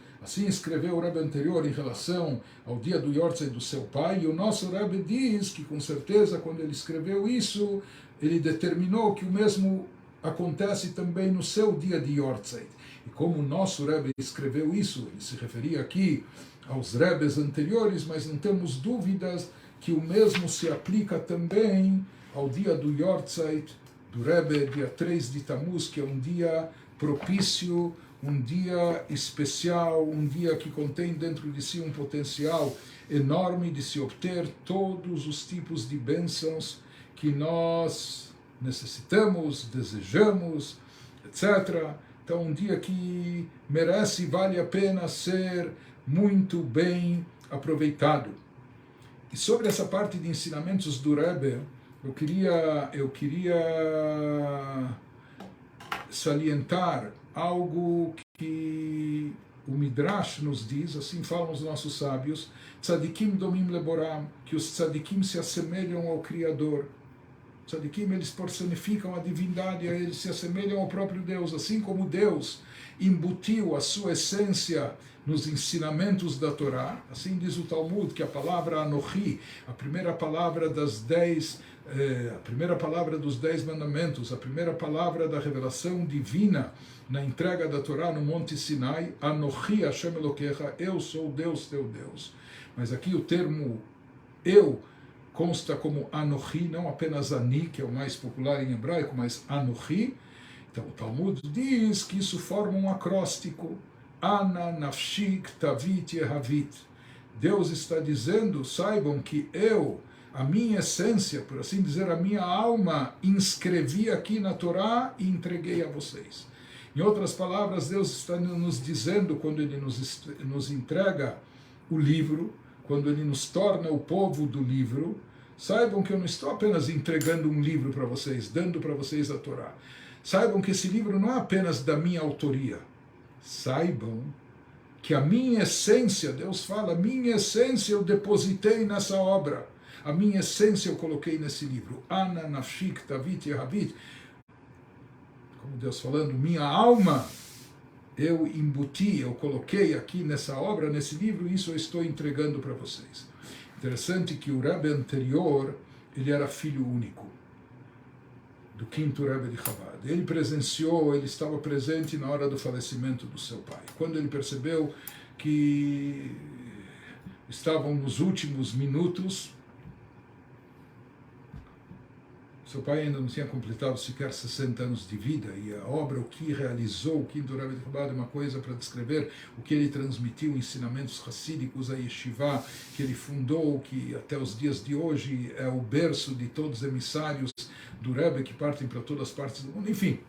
A: o Rebbe anterior em relação ao dia do Yortzeit do seu pai, e o nosso Rebbe diz que, com certeza, quando ele escreveu isso, ele determinou que o mesmo acontece também no seu dia de Yortzeit. E como o nosso Rebbe escreveu isso, ele se referia aqui aos Rebbes anteriores, mas não temos dúvidas que o mesmo se aplica também ao dia do Yortzeit do Rebbe, dia 3 de Tammuz, que é um dia propício, um dia especial, um dia que contém dentro de si um potencial enorme de se obter todos os tipos de bênçãos que nós necessitamos, desejamos, etc. Então, um dia que merece e vale a pena ser muito bem aproveitado. E sobre essa parte de ensinamentos do Rebbe, eu queria salientar algo que o Midrash nos diz, assim falam os nossos sábios, tzadikim domim leboram, que os tzadikim se assemelham ao Criador. Tzadikim, eles personificam a divindade, eles se assemelham ao próprio Deus, assim como Deus, embutiu a sua essência nos ensinamentos da Torá. Assim diz o Talmud, que a palavra Anochi, a primeira palavra dos 10 mandamentos, a primeira palavra da revelação divina na entrega da Torá no Monte Sinai, Anochi Hashem Elokecha, eu sou Deus teu Deus. Mas aqui o termo eu consta como Anochi, não apenas Ani, que é o mais popular em hebraico, mas Anochi. Então o Talmud diz que isso forma um acróstico. Ana nafshi ktavit yehavit. Deus está dizendo, saibam que eu, a minha essência, por assim dizer, a minha alma, inscrevi aqui na Torá e entreguei a vocês. Em outras palavras, Deus está nos dizendo, quando Ele nos entrega o livro, quando Ele nos torna o povo do livro, saibam que eu não estou apenas entregando um livro para vocês, dando para vocês a Torá. Saibam que esse livro não é apenas da minha autoria. Saibam que a minha essência, Deus fala, a minha essência eu depositei nessa obra. A minha essência eu coloquei nesse livro. Ana nafshi ktavit yehavit. Como Deus falando, minha alma eu embuti, eu coloquei aqui nessa obra, nesse livro, e isso eu estou entregando para vocês. Interessante que o Rebbe anterior, ele era filho único do quinto Rebbe de Chabad. Ele presenciou, ele estava presente na hora do falecimento do seu pai. Quando ele percebeu que estavam nos últimos minutos, seu pai ainda não tinha completado sequer 60 anos de vida, e a obra, o que realizou o quinto Rebbe de Chabad, é uma coisa para descrever o que ele transmitiu, ensinamentos racídicos, a yeshiva que ele fundou, que até os dias de hoje é o berço de todos os emissários do Rebbe que partem para todas as partes do mundo. Enfim,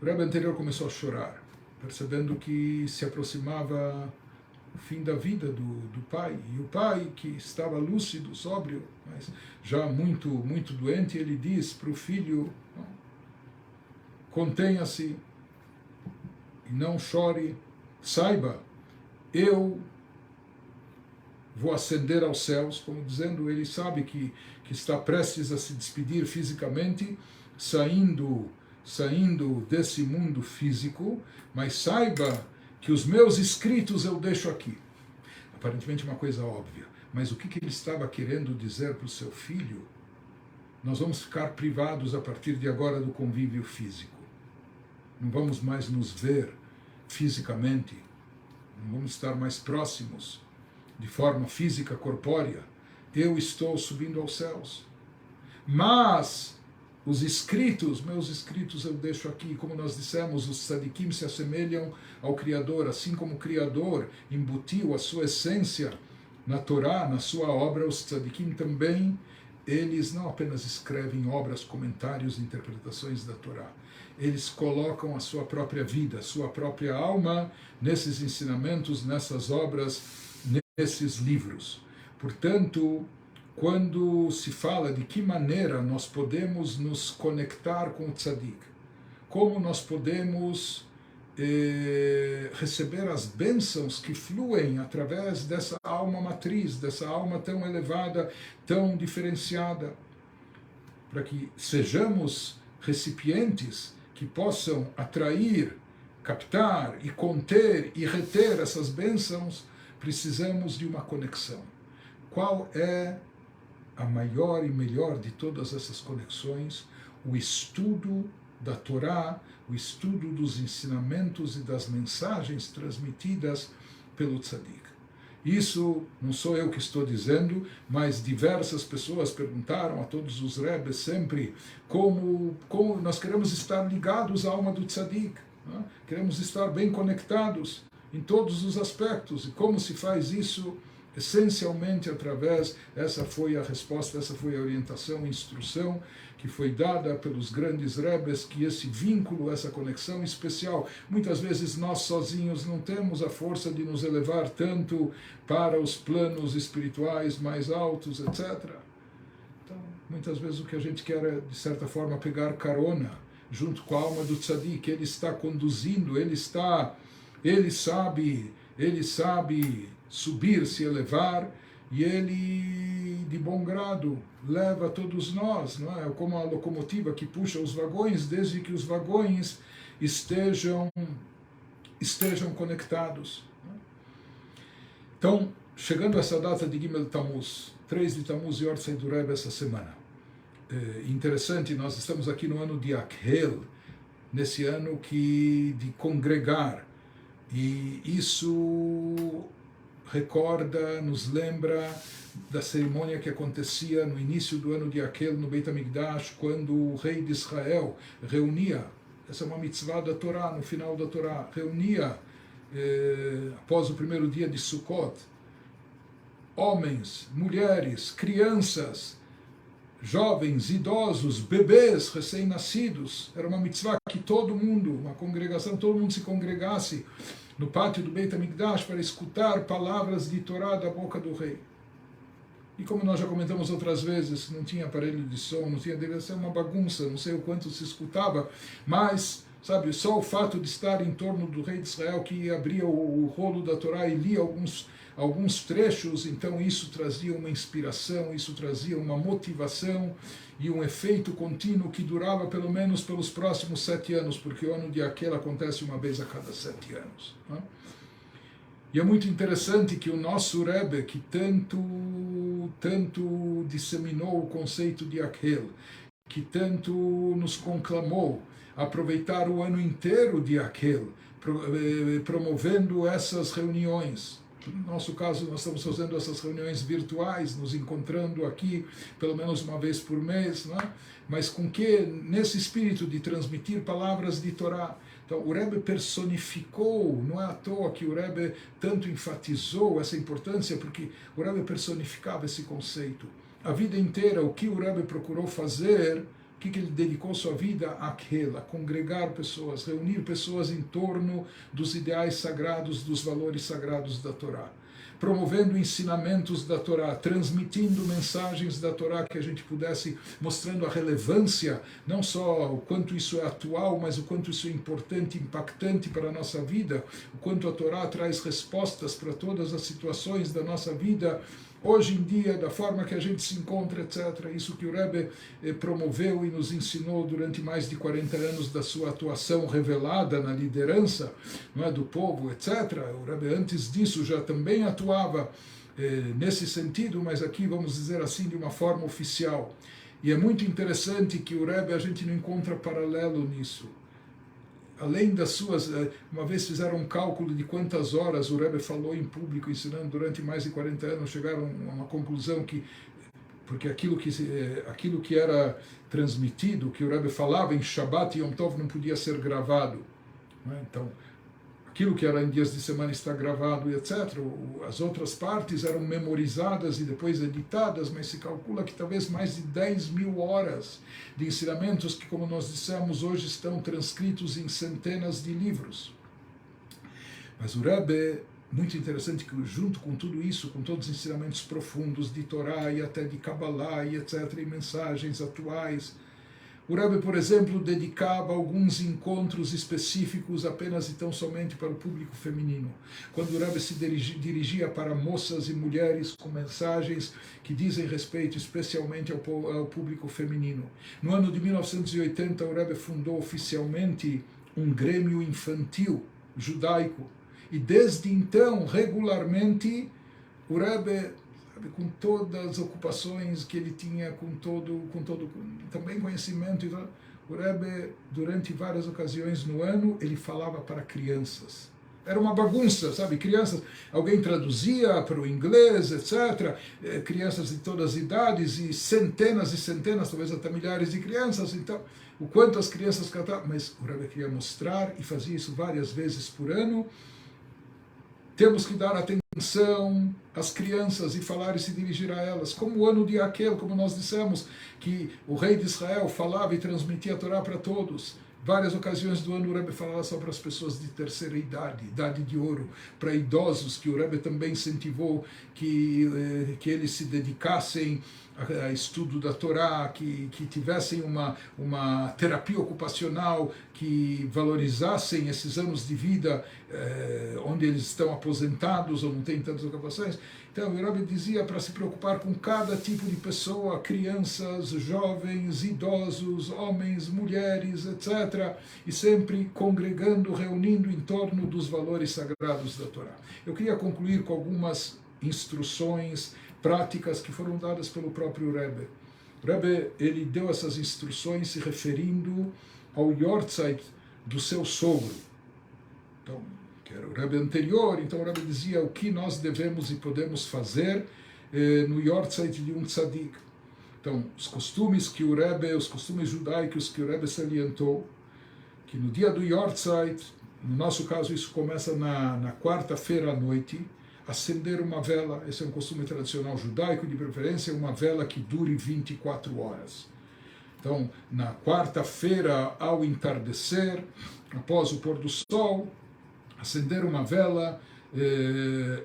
A: o Rebbe anterior começou a chorar, percebendo que se aproximava o fim da vida do pai. E o pai, que estava lúcido, sóbrio, mas já muito, muito doente, ele diz para o filho, contenha-se e não chore, saiba, eu vou ascender aos céus, como dizendo, ele sabe que está prestes a se despedir fisicamente, saindo desse mundo físico, mas saiba que os meus escritos eu deixo aqui. Aparentemente uma coisa óbvia, mas o que ele estava querendo dizer para o seu filho? Nós vamos ficar privados a partir de agora do convívio físico. Não vamos mais nos ver fisicamente, não vamos estar mais próximos de forma física, corpórea. Eu estou subindo aos céus. Mas os escritos, meus escritos eu deixo aqui. Como nós dissemos, os tzadikim se assemelham ao Criador. Assim como o Criador embutiu a sua essência na Torá, na sua obra, os tzadikim também, eles não apenas escrevem obras, comentários, interpretações da Torá. Eles colocam a sua própria vida, a sua própria alma nesses ensinamentos, nessas obras, nesses livros. Portanto, quando se fala de que maneira nós podemos nos conectar com o tzadik, como nós podemos receber as bênçãos que fluem através dessa alma matriz, dessa alma tão elevada, tão diferenciada, para que sejamos recipientes que possam atrair, captar e conter e reter essas bênçãos, precisamos de uma conexão. Qual é a maior e melhor de todas essas conexões? O estudo da Torá, o estudo dos ensinamentos e das mensagens transmitidas pelo tzadik. Isso não sou eu que estou dizendo, mas diversas pessoas perguntaram a todos os rebes sempre como nós queremos estar ligados à alma do tzadik, né? Queremos estar bem conectados em todos os aspectos. E como se faz isso? Essencialmente através, essa foi a resposta, essa foi a orientação, a instrução que foi dada pelos grandes rebes, que esse vínculo, essa conexão especial, muitas vezes nós sozinhos não temos a força de nos elevar tanto para os planos espirituais mais altos, etc. Então, muitas vezes o que a gente quer é, de certa forma, pegar carona junto com a alma do tzadik. Ele está conduzindo, ele sabe subir, se elevar, e ele, de bom grado, leva todos nós, não é? Como a locomotiva que puxa os vagões, desde que os vagões estejam conectados. Então, chegando a essa data de Gimel Tammuz, 3 de Tammuz e Yortzeit do Rebbe essa semana. Interessante, nós estamos aqui no ano de Akhel, nesse ano de congregar, e isso recorda, nos lembra da cerimônia que acontecia no início do ano de Akhel no Beit HaMikdash, quando o rei de Israel reunia, essa é uma mitzvah da Torá, no final da Torá, reunia, após o primeiro dia de Sukkot, homens, mulheres, crianças, jovens, idosos, bebês recém-nascidos. Era uma mitzvah que todo mundo, uma congregação, todo mundo se congregasse no pátio do Beit HaMikdash para escutar palavras de Torá da boca do rei. E como nós já comentamos outras vezes, não tinha aparelho de som, devia ser uma bagunça, não sei o quanto se escutava, mas, sabe, só o fato de estar em torno do rei de Israel, que abria o rolo da Torá e lia alguns trechos, então isso trazia uma inspiração, isso trazia uma motivação e um efeito contínuo que durava pelo menos pelos próximos 7 anos, porque o ano de Akhel acontece uma vez a cada 7 anos. Né? E é muito interessante que o nosso Rebbe, que tanto disseminou o conceito de Akhel, que tanto nos conclamou a aproveitar o ano inteiro de Akhel, promovendo essas reuniões. No nosso caso, nós estamos fazendo essas reuniões virtuais, nos encontrando aqui pelo menos uma vez por mês, né? Mas com que, nesse espírito de transmitir palavras de Torá. Então, o Rebbe personificou, não é à toa que o Rebbe tanto enfatizou essa importância, porque o Rebbe personificava esse conceito. A vida inteira, o que o Rebbe procurou fazer, o que ele dedicou sua vida àquela, congregar pessoas, reunir pessoas em torno dos ideais sagrados, dos valores sagrados da Torá, promovendo ensinamentos da Torá, transmitindo mensagens da Torá que a gente pudesse, mostrando a relevância, não só o quanto isso é atual, mas o quanto isso é importante, impactante para a nossa vida, o quanto a Torá traz respostas para todas as situações da nossa vida, hoje em dia, da forma que a gente se encontra, etc. Isso que o Rebbe promoveu e nos ensinou durante mais de 40 anos da sua atuação revelada na liderança, não é, do povo, etc. O Rebbe antes disso já também atuava nesse sentido, mas aqui vamos dizer assim de uma forma oficial. E é muito interessante que o Rebbe, a gente não encontra paralelo nisso. Além das suas, uma vez fizeram um cálculo de quantas horas o Rebbe falou em público, ensinando durante mais de 40 anos, chegaram a uma conclusão que, porque aquilo que era transmitido, que o Rebbe falava em Shabbat e Yom Tov não podia ser gravado. Né? Então, aquilo que era em dias de semana está gravado e etc. As outras partes eram memorizadas e depois editadas, mas se calcula que talvez mais de 10.000 horas de ensinamentos que, como nós dissemos, hoje estão transcritos em centenas de livros. Mas o Rebbe, muito interessante que junto com tudo isso, com todos os ensinamentos profundos de Torá e até de Kabbalah e etc., e mensagens atuais, o Rebbe, por exemplo, dedicava alguns encontros específicos apenas e tão somente para o público feminino. Quando o Rebbe se dirigia para moças e mulheres com mensagens que dizem respeito especialmente ao público feminino. No ano de 1980, o Rebbe fundou oficialmente um grêmio infantil judaico. E desde então, regularmente, o Rebbe, com todas as ocupações que ele tinha, com também conhecimento, o Rebbe, durante várias ocasiões no ano, ele falava para crianças. Era uma bagunça, sabe? Crianças, alguém traduzia para o inglês, etc. Crianças de todas as idades e centenas, talvez até milhares de crianças. Então, o quanto as crianças cantavam, mas o Rebbe queria mostrar e fazia isso várias vezes por ano. Temos que dar atenção às crianças e falar e se dirigir a elas. Como o ano de Akhel, como nós dissemos, que o rei de Israel falava e transmitia a Torá para todos. Várias ocasiões do ano o Rebbe falava só para as pessoas de terceira idade, idade de ouro, para idosos, que o Rebbe também incentivou que eles se dedicassem a estudo da Torá, que tivessem uma terapia ocupacional, que valorizassem esses anos de vida onde eles estão aposentados ou não têm tantas ocupações. Então, o Rebbe dizia para se preocupar com cada tipo de pessoa, crianças, jovens, idosos, homens, mulheres, etc., e sempre congregando, reunindo em torno dos valores sagrados da Torá. Eu queria concluir com algumas instruções práticas que foram dadas pelo próprio Rebbe. O Rebbe, ele deu essas instruções se referindo ao Yortzeit do seu sogro. Então, que era o Rebbe anterior, então o Rebbe dizia o que nós devemos e podemos fazer no Yortzeit de um tzadik. Então, os costumes que o Rebbe, os costumes judaicos que o Rebbe salientou, que no dia do Yortzeit, no nosso caso isso começa na quarta-feira à noite, acender uma vela, esse é um costume tradicional judaico, de preferência uma vela que dure 24 horas. Então, na quarta-feira, ao entardecer, após o pôr do sol, acender uma vela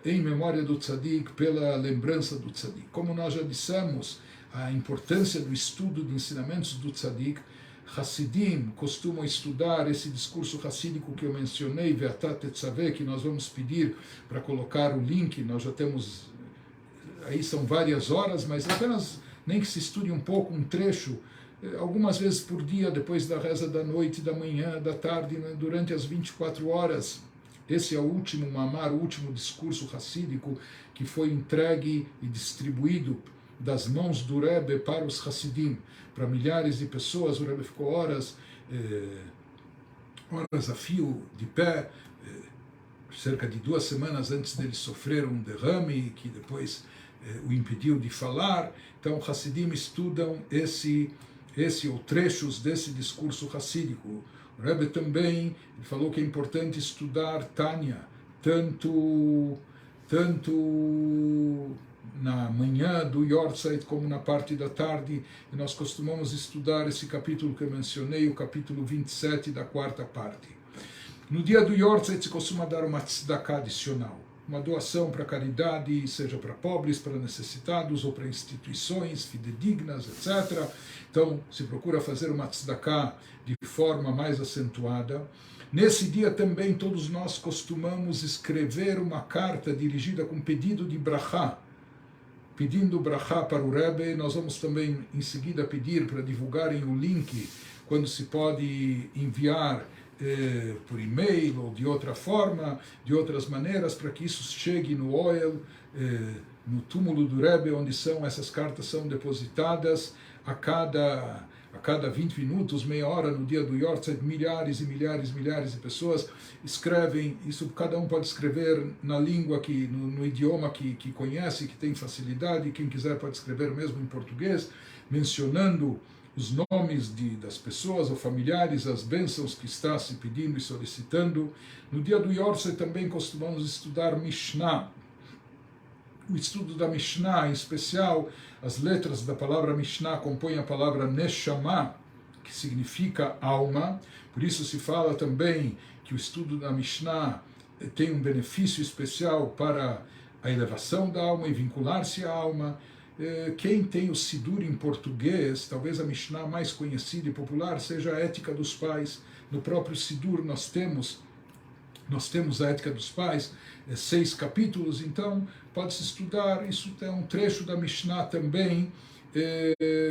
A: em memória do tzadik, pela lembrança do tzadik. Como nós já dissemos, a importância do estudo de ensinamentos do tzadik, Hassidim costumam estudar esse discurso hassídico que eu mencionei, Ve'ata Tetzaveh, que nós vamos pedir para colocar o link, nós já temos, aí são várias horas, mas apenas nem que se estude um pouco, um trecho, algumas vezes por dia, depois da reza da noite, da manhã, da tarde, durante as 24 horas. Esse é o último mamar, o último discurso hassídico que foi entregue e distribuído das mãos do Rebbe para os Hassidim, para milhares de pessoas. O Rebbe ficou horas a fio de pé, cerca de 2 semanas antes dele sofrer um derrame, que depois o impediu de falar. Então, Hassidim estudam esse ou trechos desse discurso hassídico. O Rebbe também falou que é importante estudar Tânia, tanto na manhã do Yortzeit como na parte da tarde, e nós costumamos estudar esse capítulo que eu mencionei, o capítulo 27 da 4ª parte. No dia do Yortzeit se costuma dar uma tzedakah adicional, uma doação para caridade, seja para pobres, para necessitados ou para instituições fidedignas, etc. Então, se procura fazer uma tzedakah de forma mais acentuada. Nesse dia também todos nós costumamos escrever uma carta dirigida com pedido de brachá, pedindo brachá para o Rebbe. Nós vamos também em seguida pedir para divulgarem o link, quando se pode enviar por e-mail ou de outra forma, de outras maneiras, para que isso chegue no Ohel, no túmulo do Rebbe, onde essas cartas são depositadas a cada 20 minutos, meia hora, no dia do Yortzeit, milhares e milhares de pessoas escrevem. Isso cada um pode escrever na língua, no idioma que conhece, que tem facilidade. Quem quiser pode escrever mesmo em português, mencionando os nomes das pessoas ou familiares, as bênçãos que está se pedindo e solicitando. No dia do Yortzeit também costumamos estudar Mishnah. O estudo da Mishnah, em especial, as letras da palavra Mishnah compõem a palavra Neshama, que significa alma. Por isso se fala também que o estudo da Mishnah tem um benefício especial para a elevação da alma e vincular-se à alma. Quem tem o Sidur em português, talvez a Mishnah mais conhecida e popular seja a Ética dos Pais. No próprio Sidur nós temos a Ética dos Pais, 6 capítulos, então pode-se estudar. Isso é um trecho da Mishnah também,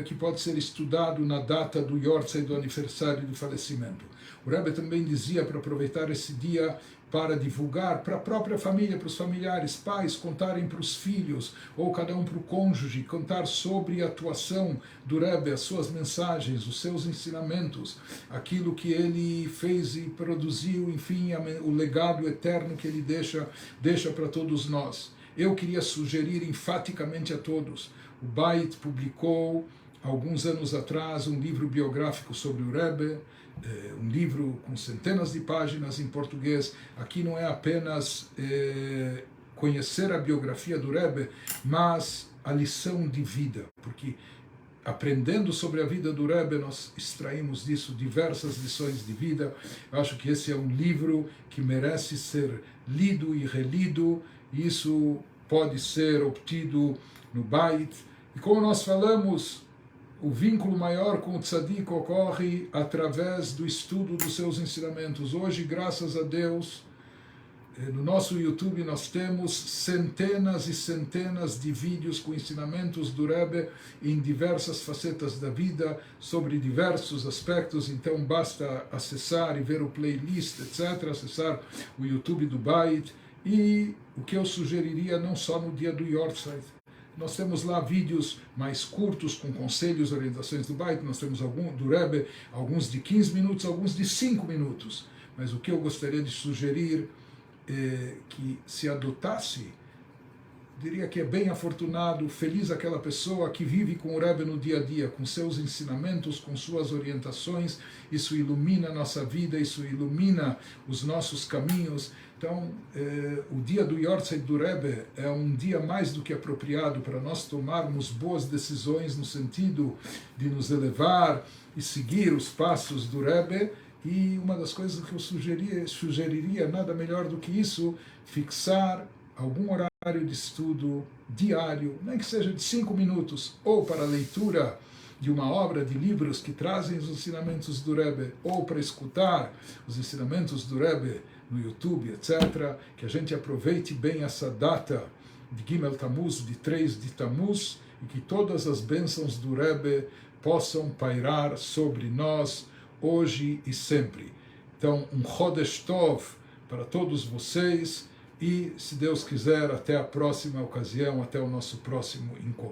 A: que pode ser estudado na data do Yortzeit, do aniversário do falecimento. O Rebbe também dizia para aproveitar esse dia para divulgar para a própria família, para os familiares, pais, contarem para os filhos, ou cada um para o cônjuge, contar sobre a atuação do Rebbe, as suas mensagens, os seus ensinamentos, aquilo que ele fez e produziu, enfim, o legado eterno que ele deixa para todos nós. Eu queria sugerir enfaticamente a todos. O Beit publicou, alguns anos atrás, um livro biográfico sobre o Rebbe, um livro com centenas de páginas em português. Aqui não é apenas conhecer a biografia do Rebbe, mas a lição de vida, porque aprendendo sobre a vida do Rebbe, nós extraímos disso diversas lições de vida. Eu acho que esse é um livro que merece ser lido e relido. Isso pode ser obtido no Beit, E como nós falamos, o vínculo maior com o Tzadik ocorre através do estudo dos seus ensinamentos. Hoje, graças a Deus, no nosso YouTube nós temos centenas e centenas de vídeos com ensinamentos do Rebbe em diversas facetas da vida, sobre diversos aspectos, então basta acessar e ver o playlist, etc., acessar o YouTube do Beit, e o que eu sugeriria não só no dia do Yortzeit. Nós temos lá vídeos mais curtos com conselhos e orientações do Beit, nós temos alguns do Rebbe, alguns de 15 minutos, alguns de 5 minutos, mas o que eu gostaria de sugerir que se adotasse, diria que é bem afortunado, feliz aquela pessoa que vive com o Rebbe no dia a dia, com seus ensinamentos, com suas orientações. Isso ilumina a nossa vida, isso ilumina os nossos caminhos. Então, o dia do Yortzeit do Rebbe é um dia mais do que apropriado para nós tomarmos boas decisões no sentido de nos elevar e seguir os passos do Rebbe. E uma das coisas que eu sugeriria, nada melhor do que isso, fixar algum horário de estudo diário, nem que seja de 5 minutos, ou para a leitura de uma obra de livros que trazem os ensinamentos do Rebbe, ou para escutar os ensinamentos do Rebbe no YouTube, etc., que a gente aproveite bem essa data de Gimel Tammuz, de 3 de Tammuz, e que todas as bênçãos do Rebbe possam pairar sobre nós, hoje e sempre. Então, um Chodesh Tov para todos vocês e, se Deus quiser, até a próxima ocasião, até o nosso próximo encontro.